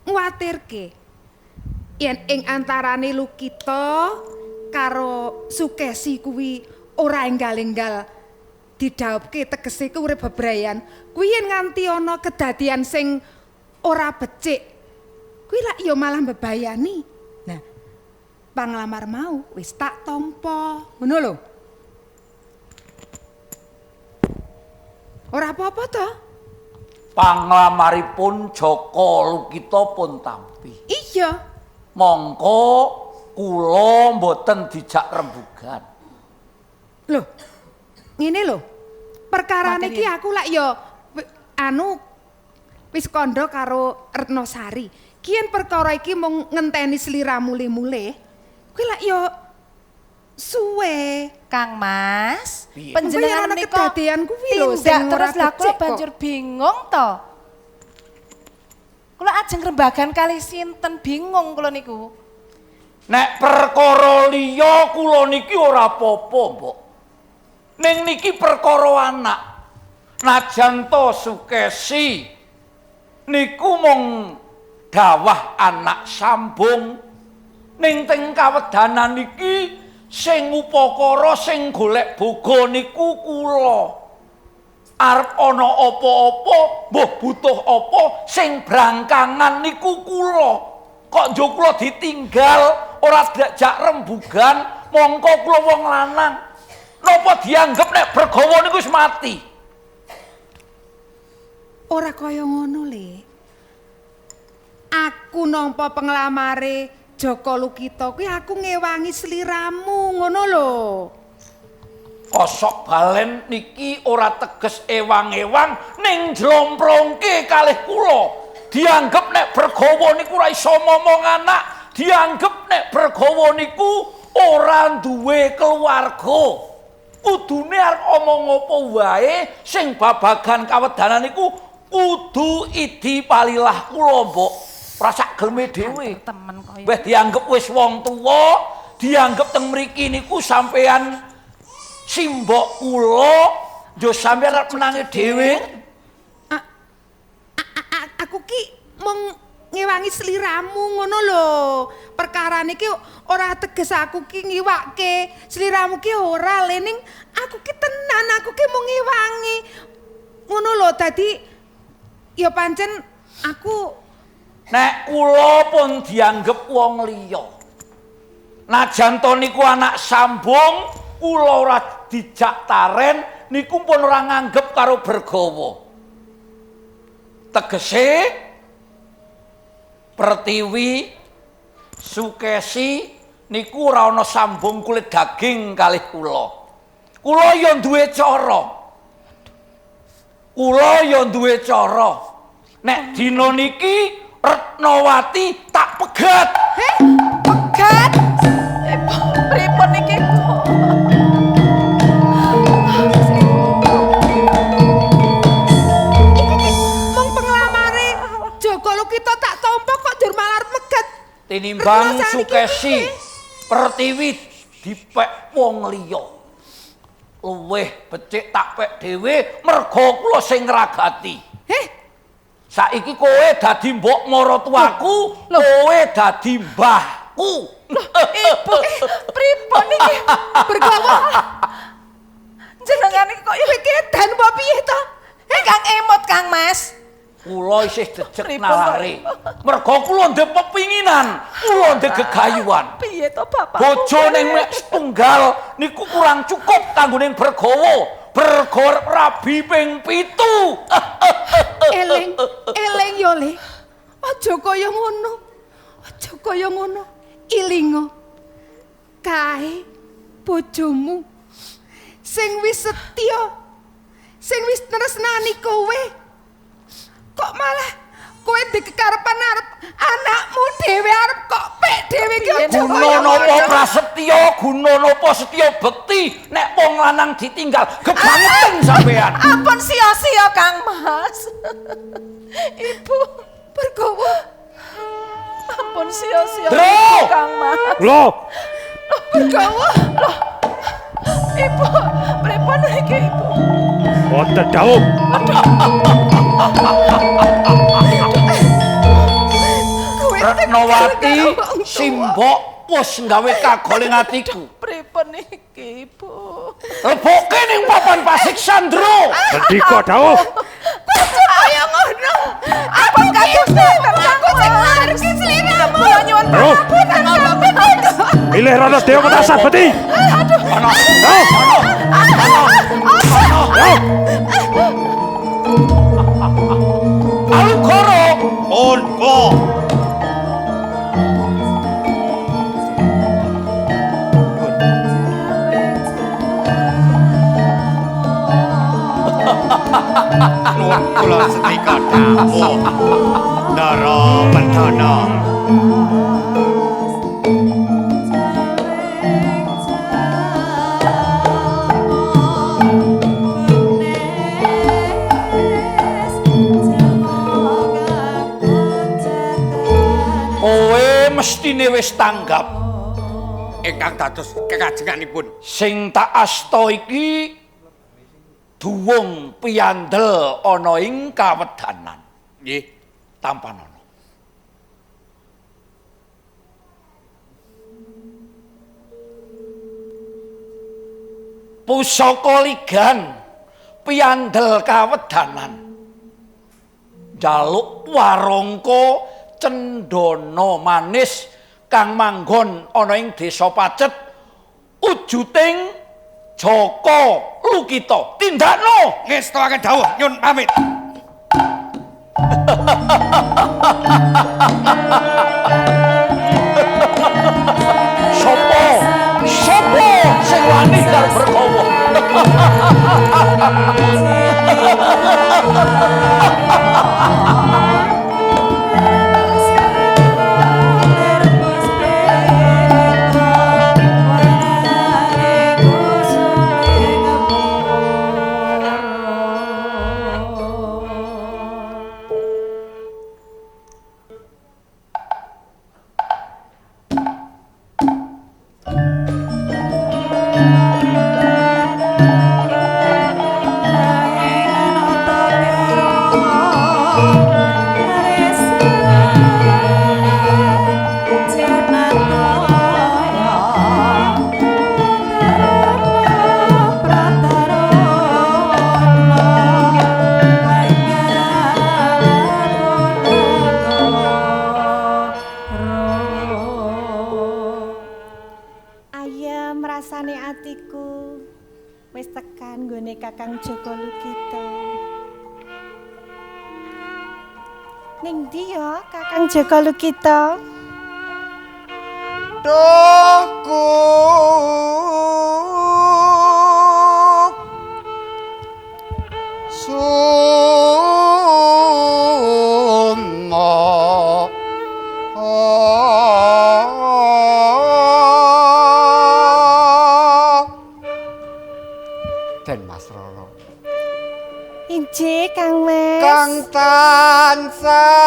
nguwatirke yen ing antarane Lukita karo Sukesi kuwi ora enggal-enggal didhawuhke tegese ku urip bebrayan kuwi yen nganti ana kedadian sing ora becik kuwi lak ya malah mbebayani. Nah, panglamar mau wis tak tampa ngono lho. Ora apa-apa to?
Panglamaripun Joko Lukito pun tampi.
Iya.
Mongko kula mboten dijak rembugan.
Loh. Ngene lho. Perkara niki aku lak ya wis kandha karo Retnosari. Ki yen perkara iki mung ngenteni sliramu mule. Kuwi lak ya suwe.
Kang Mas,
Panjenengan menika kedadean kuwi lho
sing terus lha kula banjur bingung to. Kula ajeng rembagan kali sinten bingung kula niku.
Nek perkara liya kula niki ora apa-apa, Mbok. Ning niki perkara anak. Najan to Sukesi niku mung dawah anak sambung. Ning teng kawedanan niki sing upakara sing golek boga niku kula. Arep ana apa-apa, mbah butuh apa sing brangkangan niku kula. Kok njo kula ditinggal ora diajak rembugan, mongko kula wong lanang. Napa dianggep nek Bergawa niku wis mati?
Ora kaya ngono, Le. Aku nampa penglamare Joko Lukito kuwi aku ngewangi sliramu ngono lho.
Kosok balen niki ora teges ewang-ewang ning jlomplongke kalih kula. Dianggep nek Bergawa niku ora iso momong anak, dianggep nek Bergawa niku ora duwe keluarga. Kudune arep omong apa wae sing babagan kawedanan niku kudu idi palilah kula, Mbok. Rasak geleme dhewe. Wis dianggep wis wong tuwa, dianggep teng mriki niku sampean simbok kula, yo sampean arep menangi dhewe.
Aku ki mung ngewangi sliramu ngono lho. Perkara niki ora teges aku ki ngiwake sliramu ki ora lening aku ki tenan aku ki mung ngewangi. Ngono lho dadi ya pancen aku
nek kula pun dianggep wong liya. Najan to niku anak sambung, kula ora dijak taren, niku pun ora nganggep karo Bergawa. Tegese Pertiwi Sukesi niku ora ana sambung kulit daging kalih kula. Kula ya duwe cara. Kula ya duwe cara. Nek dina niki Retnowati tak pegat.
Pegat? Pripun niki?
mung penglamare Joko Lukito tak tampa kok dur malar pegat.
Tinimbang Sukesi Pertiwi dipek wong liya. Luwih becik tak pek dhewe merga kula sing ngragati. Saiki kowe dadi mbok maratuaku, kowe dadi mbahku.
Ibu, pripun niki? Bergawa. Jenengan iki kok ya kedan apa piye to? Kang emot Kang Mas.
Kula isih jejeg nalare. Merga kula ndek pepinginan, kula ndek gegayuhan.
Piye to Bapak?
Bojo ning setunggal niku kurang cukup kanggo ning Bergawa. Bergor rabi ping 7.
Eleng yo Le. Aja kaya ngono. Aja kaya ngono. Ilinga. Kae bojomu sing wis setya sing wis tresnani kowe. Kok malah kowe dikekarepan arep anakmu dhewe arep kok pek dhewe ki aja.
Guna napa prasetya, guna napa setya bekti nek wong lanang ditinggal gebangetan sampean.
Ampun sia-sia Kang Mas. Ibu Bergawa. Ampun sia-sia Kang Mas.
Lho.
Bergawa. Loh. Ibu, pripun iki Ibu?
Wonten dawuh.
Retnowati, Simbok wis nggawe kagoleng atiku.
Pripun iki Ibu?
Leboke ning papan pasik Sandro.
Ngendika dawuh.
Kudu kaya ngono. Ampun kadosta aku sing ngarep sliramu. Kula nyuwun pangapunten.
Pilih Rana Dewa Metasabeti.
Aduh.
Alukoro.
Onko. Nuwun kula setrika dawuh. Ndara Wendana.
Mestine wis tanggap
ingkang dados kekajenganipun.
Sing tak asta iki duwung piyandel ana ing kawedanan.
Nggih,
tampan ana. Pusaka ligan piyandel kawedanan. Jaluk warangka Cendana manis kang manggon ana ing desa Pacet ujuting Jaka Lukita. Tindakno
ngestakaken dawuh nyun pamit.
Sopo sing wani karo Bergawa?
Kakang Jaka Lukita. Ning ndi ya Kakang Jaka Lukita?
Doku sumo Den Mas Roro.
Injih Kang Mas.
Kang tansah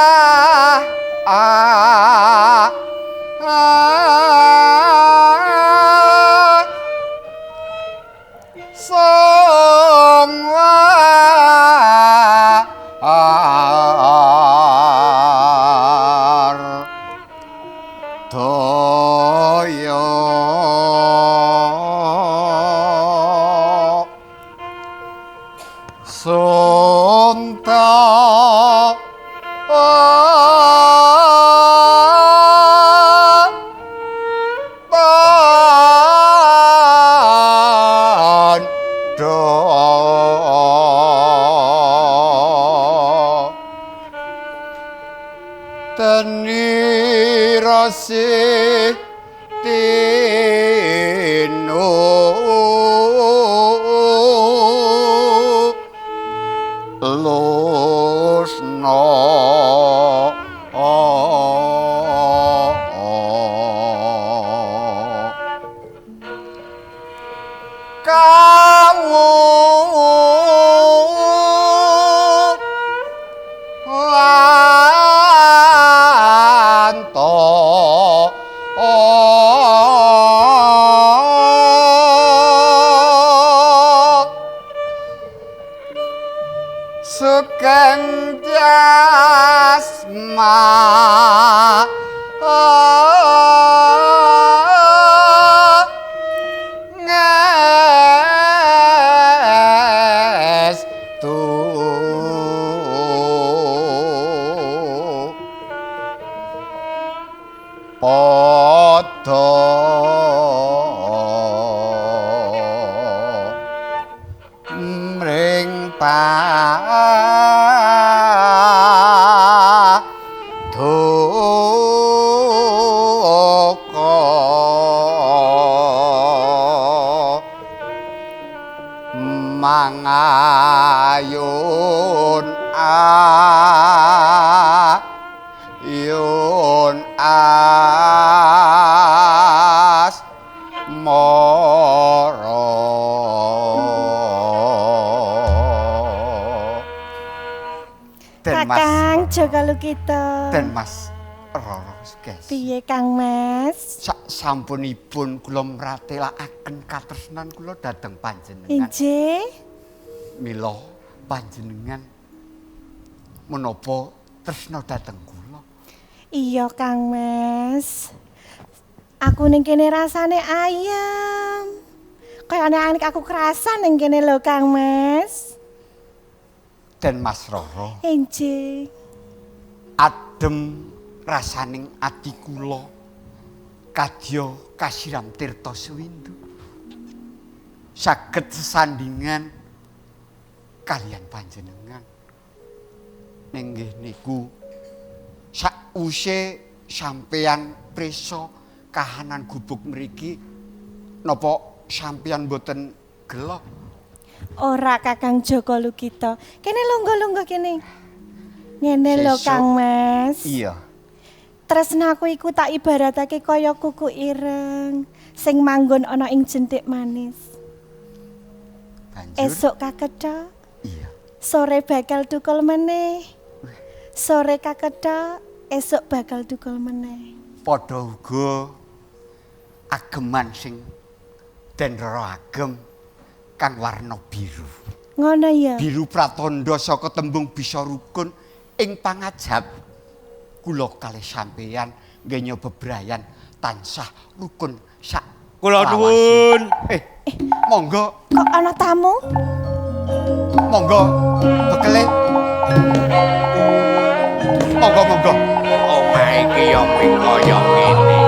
tresna sugeng jasma ngestu padha mring mangayun ayun as moro
Kakang Joko Lukito.
Den Mas Roro Sukesi.
Piye Kang Mas?
Sampunipun kula mratelaken katresnan kula dhateng panjenengan.
Injih.
Mila panjenengan menapa tresna dhateng kula?
Iya Kang Mas. Aku ning kene rasane ayem. Kayane anek aku kerasan ning kene lho Kang Mas.
Den Mas Roro.
Injih.
Adem rasaning ati kula kadya kasiram tirta suwindu. Saged sesandingan kalian panjenengan. Nenggih niku sakwise sampeyan prisa kahanan gubuk mriki napa sampeyan boten gelo?
Ora Kakang Joko Lukito. Kene lungguh-lungguh kene. Ngene lho
Sesuk.
Kang Mas.
Iya.
Tresnaku iku tak ibaratake kaya kuku ireng sing manggon ana ing jentik manis.
Banjur
Esuk kakethok.
iya.
Sore bakal tukul meneh. Sore kakethok, esuk bakal tukul meneh.
Padha uga ageman sing den Roro agem kang warna biru.
Ngono ya.
Biru pratandha saka tembung bisa rukun ing pangajab kula kalih sampeyan nggih nyoba bebrayan tansah rukun sak
Kula nuwun.
Monggo
Kok ana tamu?
monggo bekele. Monggo.
Omah iki ya mung kaya ngene.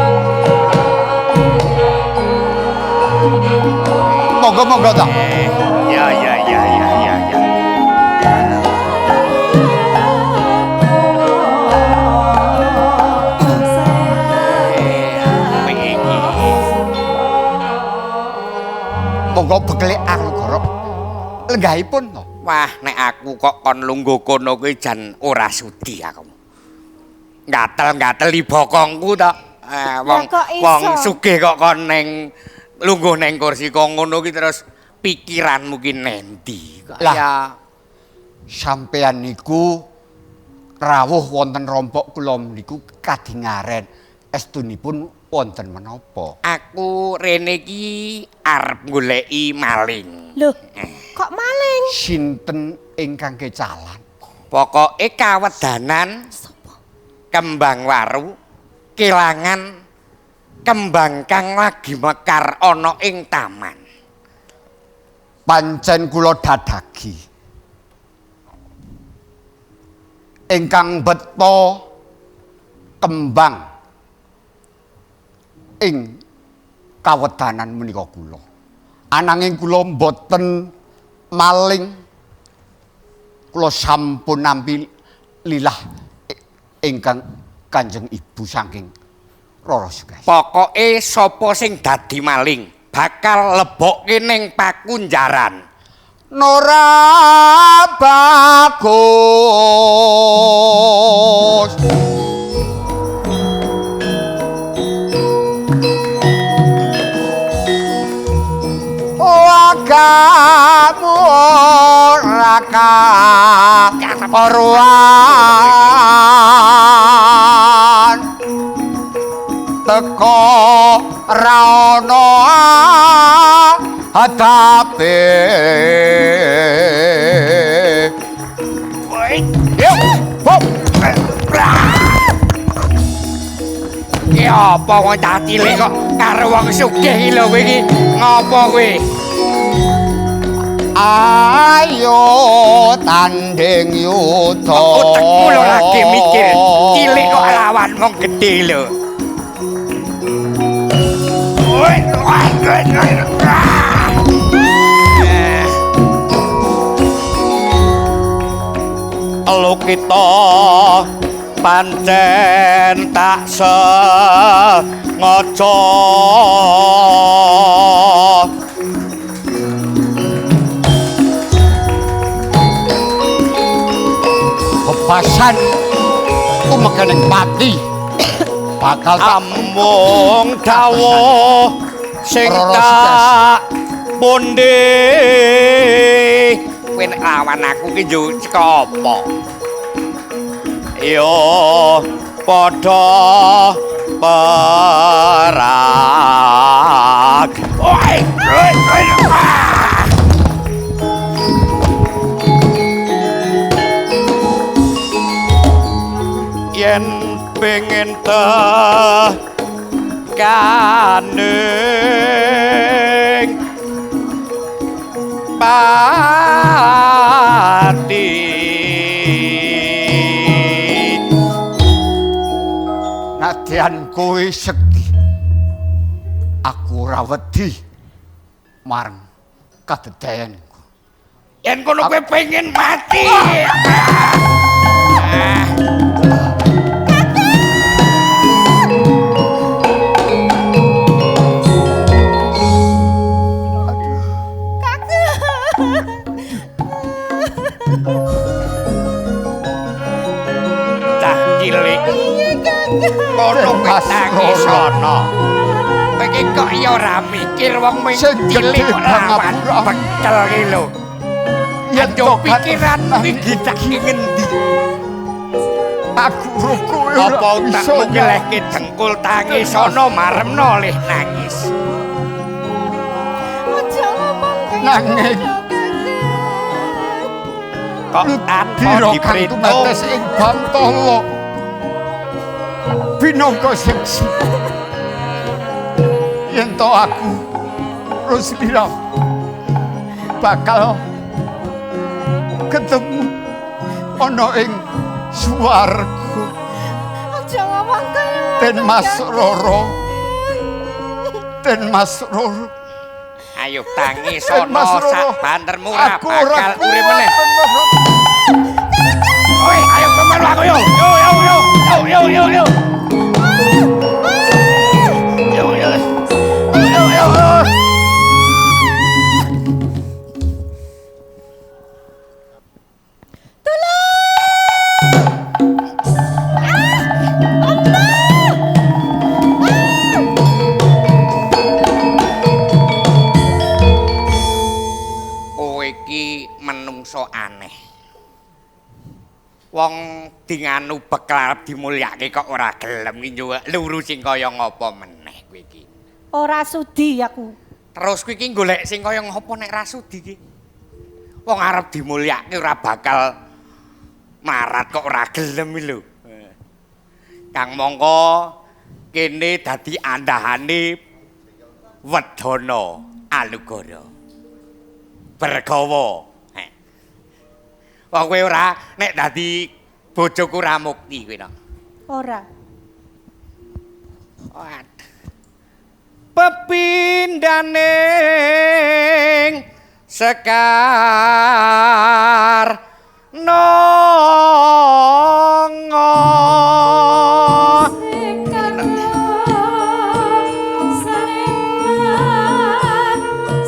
Monggo ta.
Ya.
Monggo bekele Anggara. Lenggahipun to.
Wah, nek aku kok kon lungguh kono kuwi jan ora sudi aku. Gatel-gatel di bokongku to. Wong sugih kok kon ning lungguh ning kursi kok ngono ki terus pikiranmu ki nendi.
Lah sampeyan niku rawuh wonten rompok kula niku kadingaren estunipun wonten menapa?
Aku rene ki arep goleki maling.
Loh, kok maling?
Sinten ingkang kecalan?
Pokoke kawedanan kembang waru kelangan kembang kang lagi mekar ana ing taman.
Pancen kula dadagi. Ingkang beta kembang ing kawedanan menika kula. Ananging kula mboten maling. Kula sampun nampi lilah ingkang Kanjeng Ibu saking Roro Sukesi.
Pokoke sapa sing dadi maling bakal lebokke ning pakunjaran.
Nora bagus wagamu raka perwan teko raono hadape
Ki apa wong cah cilik kok karo wong sugih iki lho kowe iki ngopo kowe
ayo tanding yuda
otakmu lho lagi mikir cilik kok lawan wong gedhe lho Elo kita pancen tak sengaja
bebasan tumekaning pati bakal
amung dawuh sing tak bonde kowe nek lawan aku ki yo cekap apa yo padha perang oi yen pengen tekaning pati
nadyan kowe sekti aku ora wedi marang kadedayanku
yen kono kowe pengen mati cah cilik kono kowe nangis ana kowe iki kok ya ora mikir wong cilik kok lawan bekel iki lho yen yo pikiran iki tak ngendi
aku ruku
apa utakmu ngelehke dengkul tangis ana maremno leh nangis
Aja ngomong
nanging
kok tanpa diperintah
ing Bantala binangka seksi yen to aku Rusmira bakal ketemu ana ing swarga
aja ngomong kaya
Den Mas Roro Den Mas Roro
ayo tangis ana sak bantermu ora bakal urip meneh oi ayo kemana aku yo menungso aneh wong dinganu bekal arep dimulyake kok ora gelem ki njuwek luru sing kaya ngapa meneh kowe iki
ora sudi aku
terus kowe iki golek sing kaya ngapa nek ra sudi ki wong arep dimulyake ora bakal marat kok ora gelem lho kang mongko kene dadi andahane Wedana Alugara Bergawa wong kowe ora nek dadi bojoku ra mukti kowe no.
Ora.
Pepindaning Sekar Nongo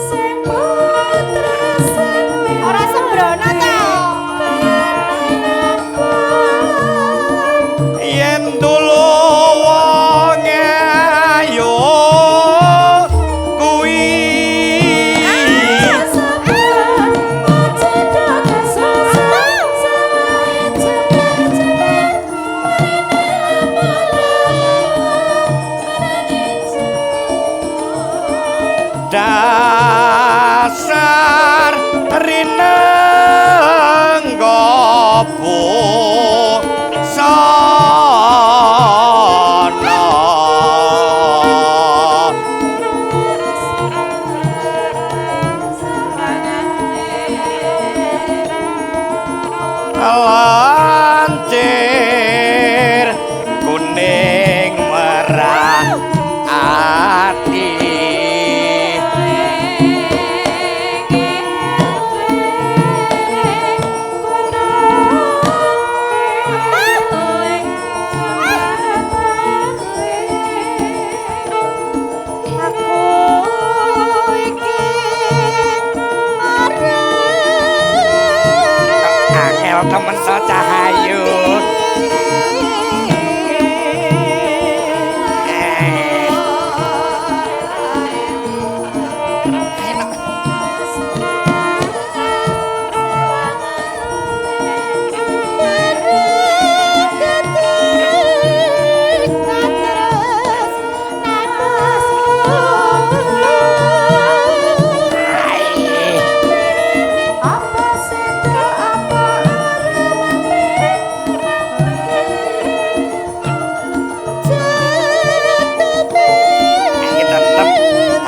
Sing putra seni
lancir kuning merah ati temen so cahayu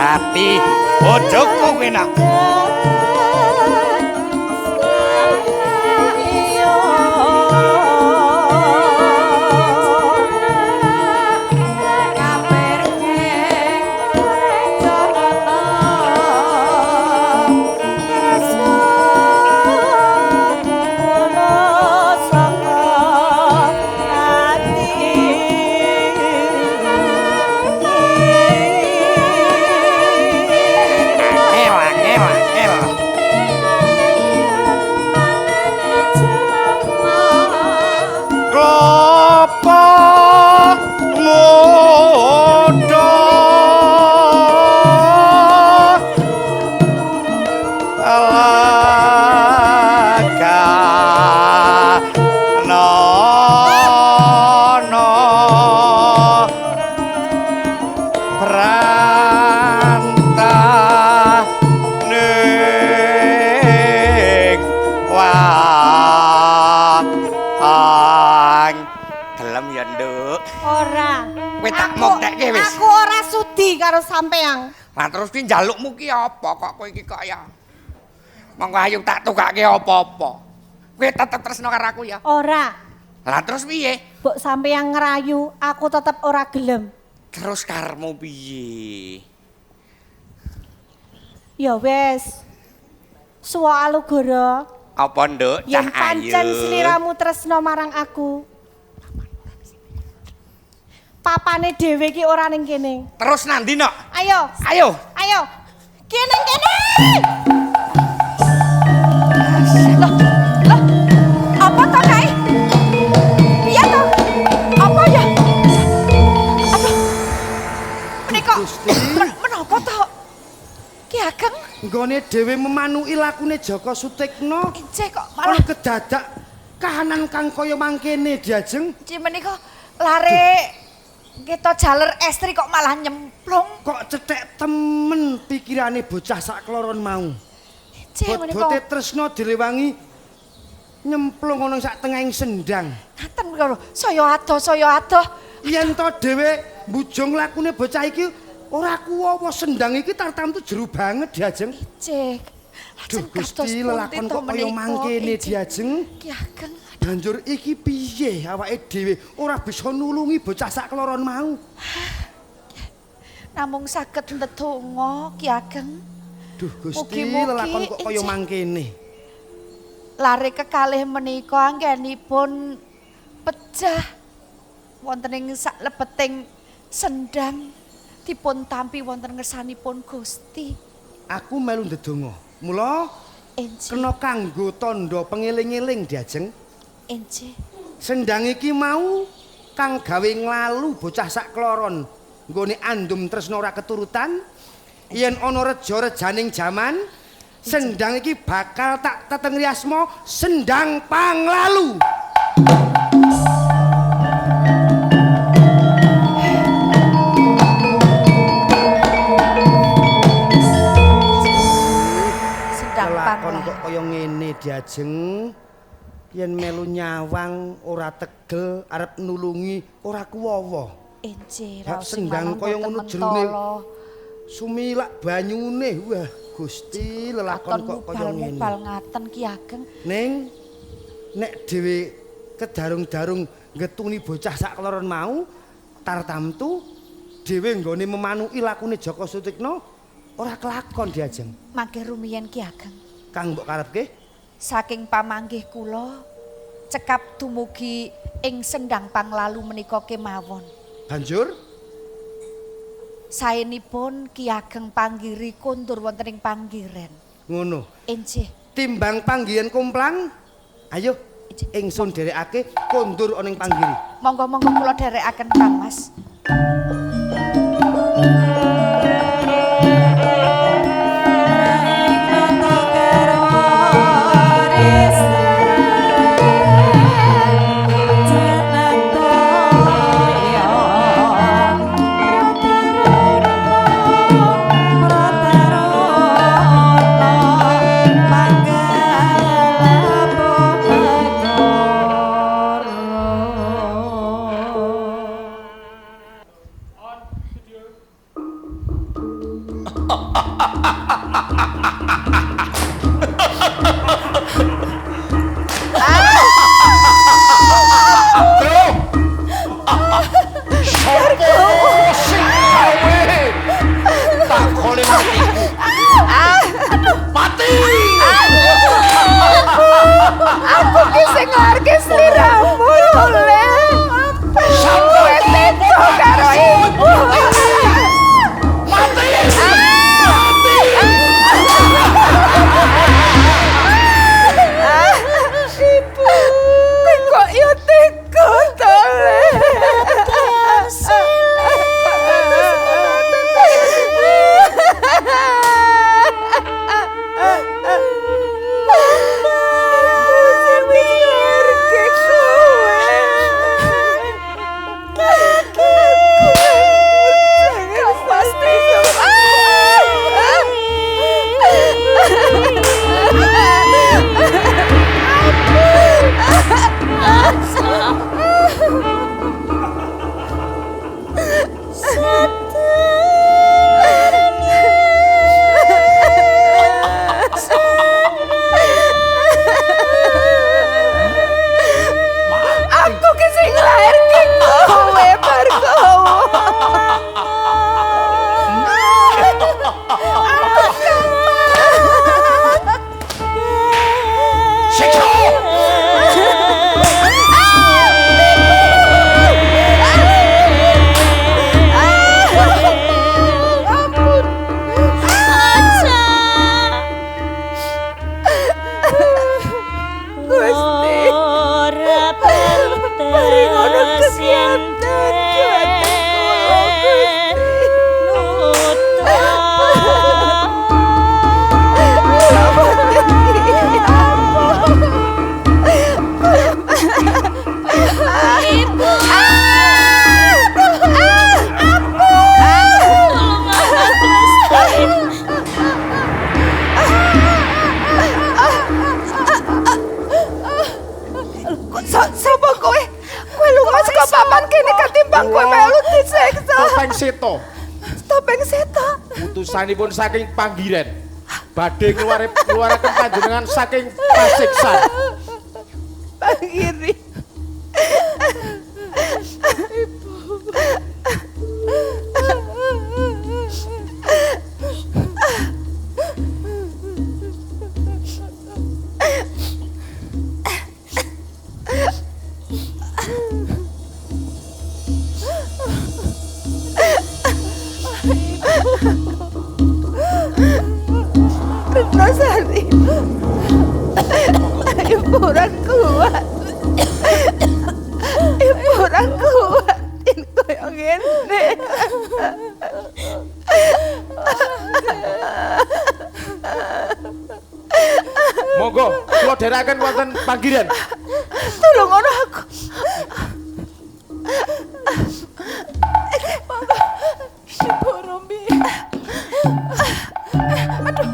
hati bojoku kuwi nak
Aku ora sudi karo sampean.
Lah terus ki njalukmu ki apa kok kowe iki kok ya. Monggo ayo tak tukake apa-apa. Kowe tetep tresno karo aku ya.
Ora.
Lah terus piye?
Mbok sampean ngerayu, aku tetep ora gelem.
Terus karmu piye?
Ya wis. Suwa alugara.
Apa nduk cah ayu?
Yen pancen sliramu tresno marang aku. Papane dhewe iki ora ning kene.
Terus nandi nok?
Ayo.
Ayo.
Ayo. Kene kene.
Loh. Apa to kae? Piye to? Apa ya? Aduh. Menika. Menapa to? Ki Ageng
nggone dhewe memanuki lakune Jaka Sutikna.
Ije kok malah
kedadak kahanan kang kaya mangkene Diajeng.
Ci menika lare kita jaler estri kok malah nyemplung.
Kok cetek temen pikirane bocah sak kloron mau. Bote tresno direwangi nyemplung ana sak tengahing sendang.
Ngaten karo saya adoh.
Yen to dhewe mbujung lakune bocah iki ora kuwawa sendang iki tartamtu jero banget Diajeng.
Cek.
Duh Gusti lelakon kok kaya mangkene Diajeng.
Ki Ageng.
Banjur iki piye awake dhewe ora bisa nulungi bocah sak kloron mau?
Namung saged ndedonga Ki Ageng.
Duh Gusti lelakon kok kaya mangkene.
Lare kekalih menika anggenipun pecah wonten ing sak lebeting sendang dipun tampi wonten ngersanipun Gusti.
Aku melu ndedonga. Mula kena kanggo tandha pengeling-eling Diajeng.
Enje.
Sendang iki mau kang gawe nglalu bocah sak kloron nggone andum tresna ora keturutan. Yen ana reja-rejaning jaman, sendang iki bakal tak tetengri asma Sendang Panglalu.
Sendang Panglalu
kok kaya ngene Diajeng. Yen melu nyawang ora tegel arep nulungi ora kuwawa.
Enje
raos sendang kaya ngono jerone sumilak banyune. Wah Gusti lelakon kok kaya ngene.
Bal ngaten Ki Ageng.
Ning nek dhewe kedarung-darung ngetuni bocah sak kloron mau tartamtu dhewe nggone memanuki lakune Jaka Sutikna ora kelakon Diajeng.
Mangke rumiyin Ki Ageng.
Kang mbok karepke?
Saking pamanggih kula cekap dumugi ing sendang panglalu menika kemawon.
Banjur
saenipun Ki Ageng panggiri kondur wonten ing panggiren.
Ngono.
Enjih.
Timbang panggihan kumplang, ayo ingsun dherekake kondur ana ing panggiri.
Monggo-monggo kula dherekaken Kang Mas.
Aku ki sing ngarke sliramu oleh. Sampai teko karo ibu. Mati. Mati. Ibu. Teko yo teko tole.
Utusanipun saking panggiren badhe keluaraken panjenengan saking pasiksan.
Panggiri. Retnosari. Ibu ora kuat. Ibu ora kuatin koyo ngene.
Monggo kula dherekaken wonten panggiran.
Tulung ana aku. Monggo. Ibu Rombi. Aduh.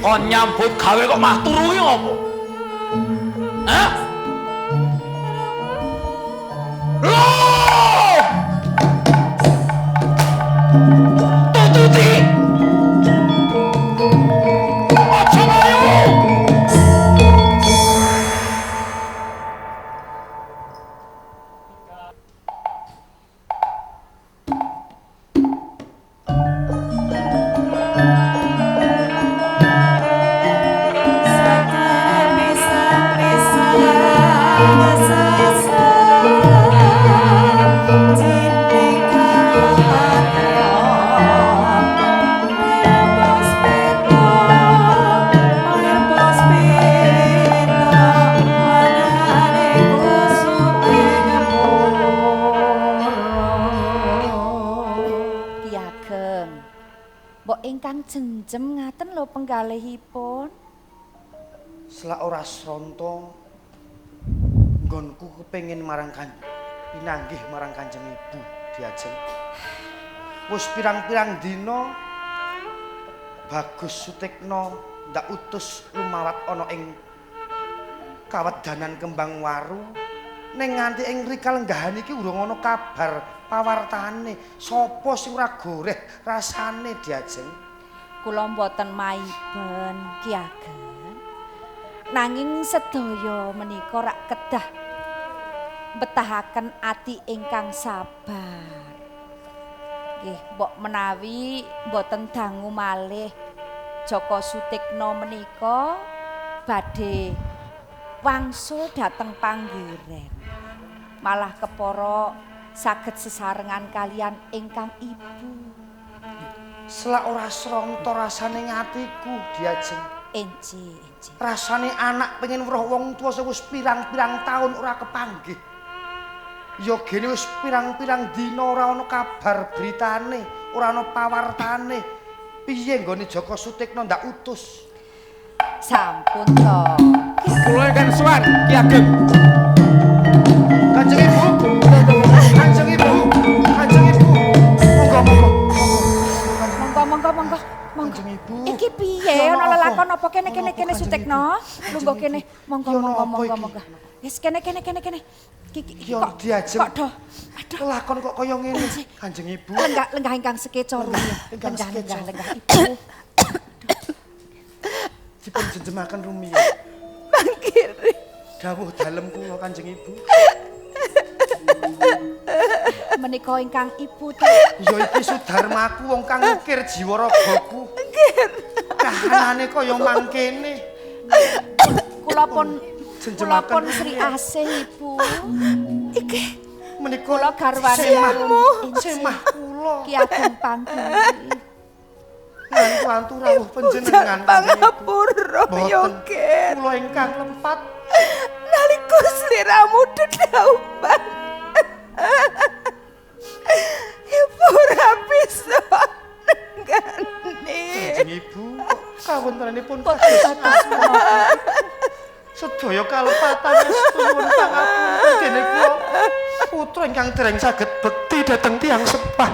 Kon nyambut gawe kok mah turu ki ngopo? Hah? Loh! Tututi! Aja ayo!
Jenjem ngaten lho penggalihipun.
Selak ora sronto nggonku kepengin marang pinanggih marang Kanjeng Ibu diajeng. Wis pirang-pirang dina Bagus Sutikna ndak utus lumawat ana ing kawedanan Kembang Waru. Ning nganti ing rikal lenggahan iki urung ana kabar pawartane. Sapa sing ora goreh rasane diajeng?
Kula mboten maiben Ki Ageng. Nanging sedaya menika rak kedah betahaken ati ingkang sabar. Nggih, mbok menawi mboten dangu malih Joko Sutikna menika badhe wangsul dhateng panggiren. Malah kepara saged sesarengan kalian ingkang ibu.
Selak ora sronto rasane ngatiku diajeng.
Enci.
Rasane anak pengen weruh wong tuwa sing wis pirang-pirang taun ora kepanggih. Ya gene wis pirang-pirang dina ora ana kabar beritane, ora ana pawartane. Piye nggone Joko Sutikna ndak utus?
Sampun to.
Kula ingkang sowan Ki Ageng.
Kanjeng Ibu. Kanjeng Ibu. Kanjeng Ibu. Monggo. Kanjeng Ibu.
Iki piye ana lelakon apa kene Sutikna? Lungguh kene. Monggo. Wis kene.
Yo diajeng. Kok do. Kelakon kok kaya ngene, Kanjeng Ibu.
Lenggah ingkang sekeca rumiyin. Lenggah Ibu.
Dipun jenjemaken rumiyin.
Mangkiri.
Dawuh dalem kula Kanjeng Ibu.
Menika ingkang Ibu ta.
Ya iki Sudarmaku wong kang ngukir jiwa ragaku. Nggih. Kahanane kaya mangkene.
Kula pun Sri Asih Ibu. Iki
menika
kula garwane
semah kula.
Ki Ageng Panggi.
Lantu rawuh panjenengan
pangapura Yogen.
Kula ingkang lempat
nalika sliramu dedaupan. Ibu ora bisa nenggani.
Kanjeng Ibu, kawontenanipun kados sedaya kalepatan nuwun pangapunten dene kula putra ingkang dereng saged bekti dhateng tiyang sepah.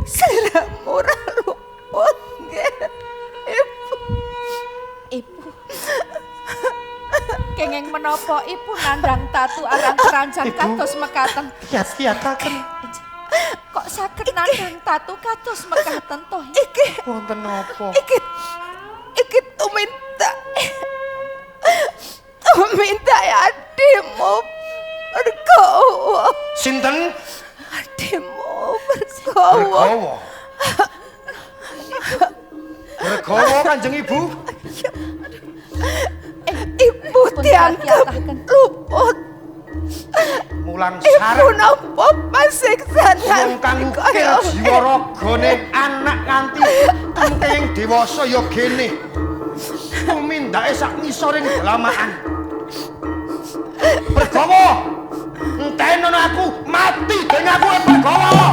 Sliramu ora luput nggih.
Ibu. Kenging menapa Ibu nandhang tatu arang keranjang kados mekaten?
Kiyat-kiyataken.
Kok saged nandhang tatu kados mekaten to?
Iki
wonten napa?
Iki tuminta adimu Bergawa.
Sinten?
Adimu Bergawa.
Bergawa Kanjeng Ibu.
Ibu dianggap luput.
Mulang
Ibu
sareng
nampa pasiksanan.
wong kang ukir jiwa ragane anak nganti tengking dewasa ya gene. Tumindake sak ngisoring dalamaan. Bergawa. Entenono aku mati deng aku Bergawa.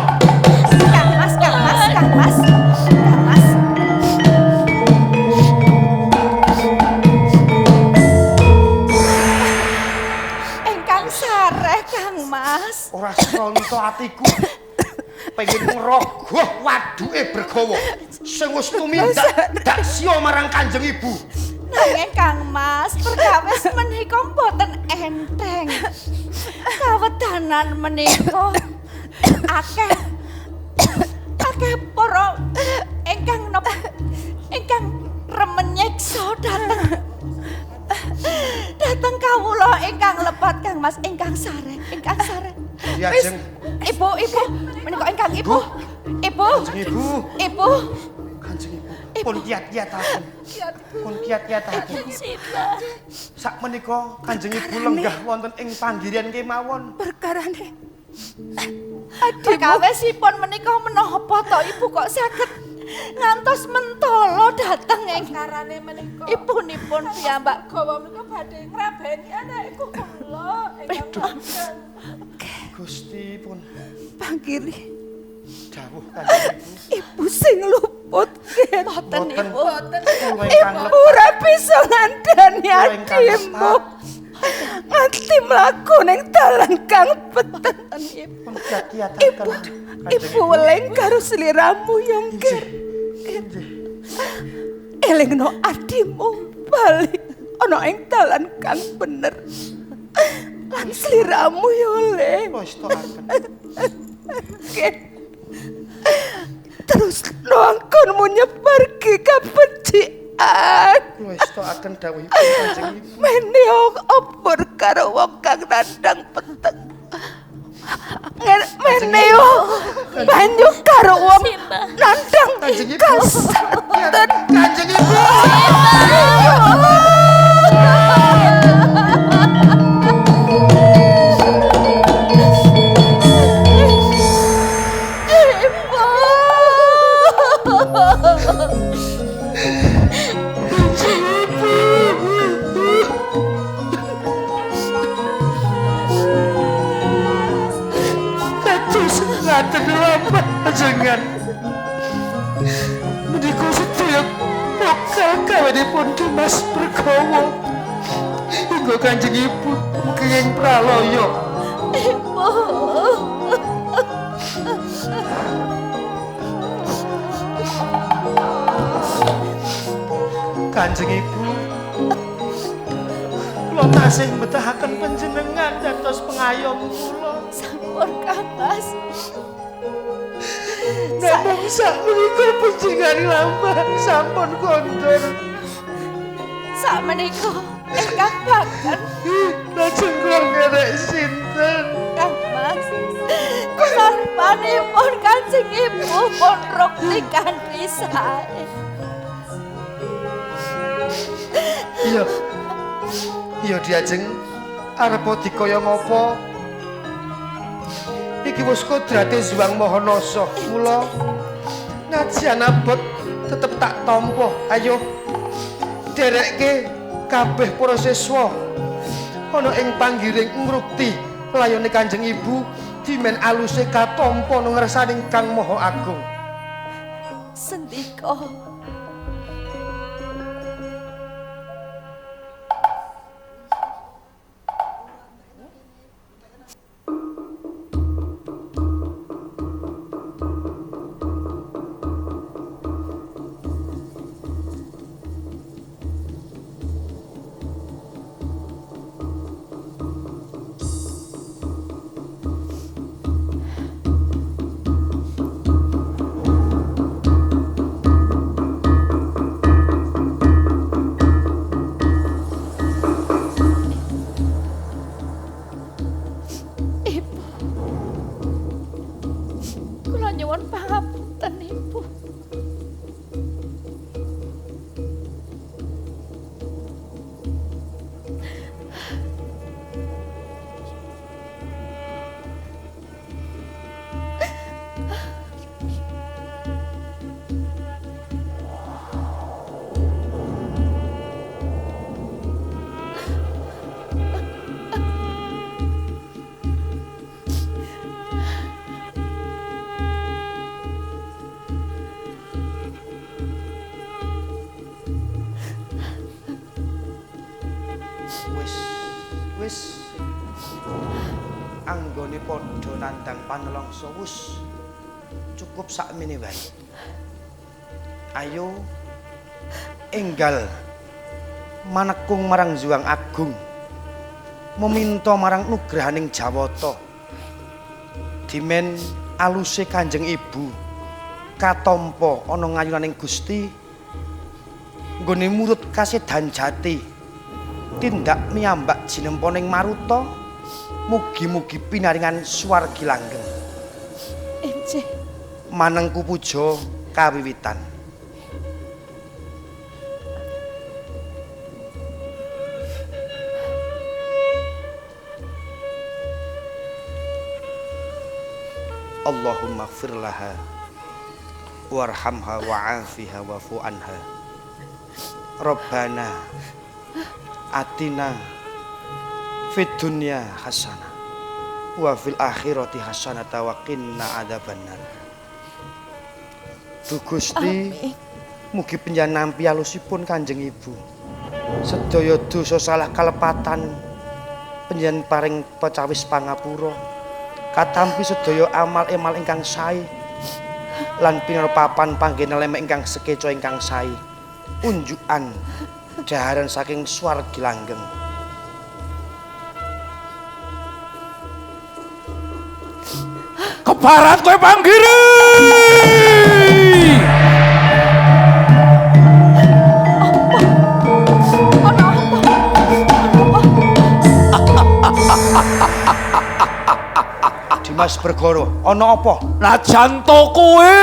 Kang Mas. Engkang sareh Kang Mas.
Ora sronto atiku pengen ngrogoh waduke Bergawa. sing wis tumindak dak sia marang Kanjeng Ibu.
Nanging Kang Mas, perkawis menika mboten enteng. Kawedanan menika akeh para ingkang remen nyiksa dateng kawula ingkang lepat Kang Mas, ingkang sareh.
Ya,
Wis,
Jeng.
Ibu, menika ingkang Ibu. Ibu.
Kanjeng Ibu. Pun kiat-kiataken. Pun kiat-kiataken. Sak menika Kanjeng Ibu lenggah wonten ing panggirian kemawon.
Perkarane
Perkawesipun menika menapa to Ibu kok saged ngantos mentolo dateng ing karane menika. Ibunipun piyambak gawa menika badhe ngrabeni anake kula ingkang
Gusti pun
panggiri
dawuh Kanjeng
ibu sing luput
Boten Ibu.
Ibu ora bisa ngandani adimu nganti mlaku ning dalan kang peteng. Ibu weling karo sliramu Yongger. Elingno adimu bali ana ing dalan kang bener. Lan sliramu yo le. Terus nongkonmu nyebar ke kebencian.
Wis tokaken dawuhipun Kanjeng Ibu.
Menio obor karo wong kang nandang peteng. Menio banyu karo wong nandang kasatan.
Kanjeng Ibu. Jangan menika sedaya pokal kawenipun Dimas Bergawa hingga Kanjeng Ibu kenging pralaya.
Ibu.
Kanjeng Ibu, kula tasih mbetahaken panjenengan dados pengayom kula.
Sampun Kang Mas.
Namung sakmenika panjenengan lambah sampun kondur.
Sakmenika ingkang bagan
lajeng kula ngerek sinten?
Kang Mas. Kularpanipun Kanjeng Ibu pun rukli kanthi sae.
Iya Diajeng, arep dikaya ngapa? Iki wis kodrate Zuwang Mahanasa. Mula najan abot tetep tak tampa. Ayo derekke kabeh para siswa ana ing panggiring ngrukti layone Kanjeng Ibu dimen aluse katampa nang ngarsaning Kang Maha Agung.
Sendika nyuwun pangapunten Ibu.
Wis anggone padha nandang panelongso wis cukup sakmene wae. Ayo enggal manekung marang Juang Agung, meminta marang nugrahaning Jawata. Dimen aluse Kanjeng Ibu katampa ana ngayunaning Gusti nggone murut kasedan jati tindak miyambak jinempaning Maruta, mugi-mugi pinaringan swargi langgeng.
Injih.
Manengku puja kawiwitan. Allahumma ighfir laha warhamha wa'afiha wa'fu anha. Rabbana atina fid dunya hasanah wa fil akhirati hasanah wa qina adzabannar. Du Gusti, mugi panjenengan nampi alusipun Kanjeng Ibu. Sedaya dosa salah kalepatan panjenengan paring pacawis pangapura. Katampi sedaya amal-amal ingkang sae lan pinerapapan panggen lemek ingkang sekeca ingkang sae. Unjukan daharan saking swargi langgeng.
Kebarat kowe panggiri.
Dimas Bergoro, ana apa?
Najan to kowe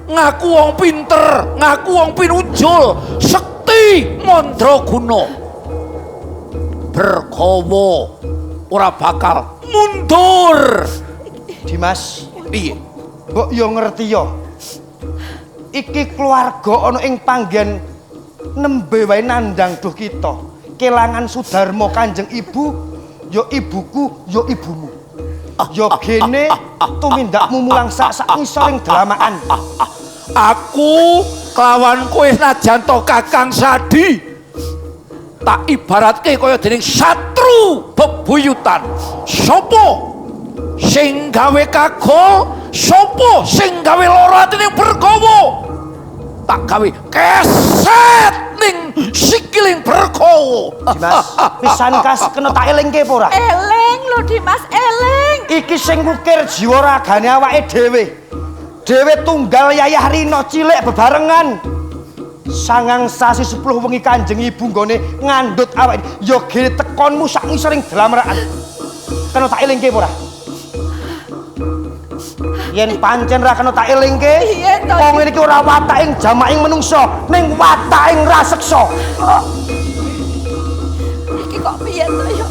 ngaku wong pinter, ngaku wong pinunjul, sekti mandraguna. Bergawa ora bakal mundur.
Dimas,
piye?
Mbok yo ngerti yo. Iki keluarga ana ing panggen nembe wae nandang duh kita. Kelangan Sudarma Kanjeng Ibu, yo ibuku, yo ibumu. Yo gene tumindakmu mulang sak-sak ngisoring dalamaan.
Aku kelawan kowe najan to Kakang Sadi tak ibaratke kaya dening satru bebuyutan. Sopo sing gawe kagol, sopo sing gawe lara atine Bergawa, tak gawe keset ning sikiling Bergawa.
Dimas, pisan kas kena tak elingke apa ora?
Eling lho Dimas, eling.
Iki sing ngukir jiwa ragane awake dhewe. Dhewe tunggal Yayah Rina cilik bebarengan. 9 sasi 10 wengi Kanjeng Ibu nggone ngandhut awake. Ya gene tekonmu sak ngisoring dlamrakan. Kena tak elingke apa ora? Yen pancen ra kena tak elingke, wong ngene iki ora wataking jamaking menungsa, ning wataking raseksa.
Iki kok piye to yo?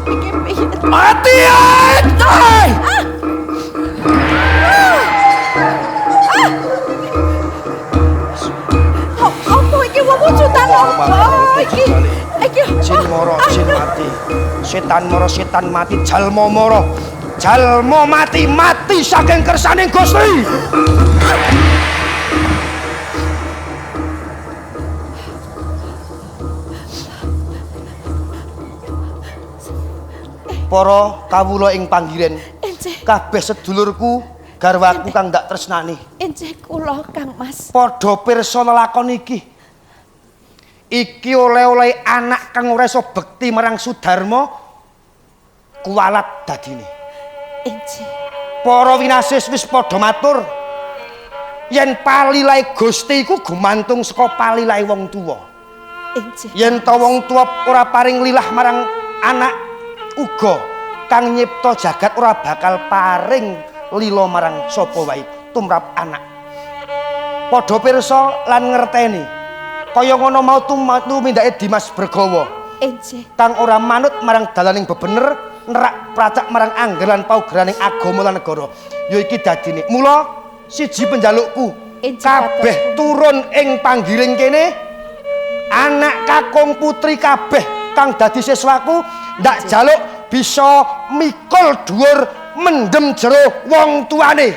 Iki piye?
Mati ae!
Apa iki wong wujudan apa iki? Iki
jin mara jin mati. Setan mara setan mati, jalma mara jalma mati mati saking kersaning Gusti. Para kawula ing panggiren, kabeh sedulurku garwaku kang ndak tresnani.
Injih kula Kang Mas.
Padha pirsa lelakon iki. Iki oleh-oleh anak kang ora iso bekti marang Sudarma kuwalat dadine.
Injih.
Para winasis wis padha matur yen palilahe Gusti iku gumantung saka palilahe wong tuwa.
Injih.
Yen ta wong tuwa ora paring lilah marang anak uga kang nyipta jagat ora bakal paring lila marang sapa wae tumrap anak. Padha pirsa lan ngerteni kaya ngono mau tumindake Dimas Bergawa.
Injih.
Kang ora manut marang dalaning bebener, nerak pracak marang angger lan paugeraning agama lan negara. Ya iki dadine. Mula siji penjalukku, kabeh turun ing panggiring kene, anak kakung putri kabeh kang dadi siswaku ndak jaluk bisa mikul dhuwur mendem jero wong tuane.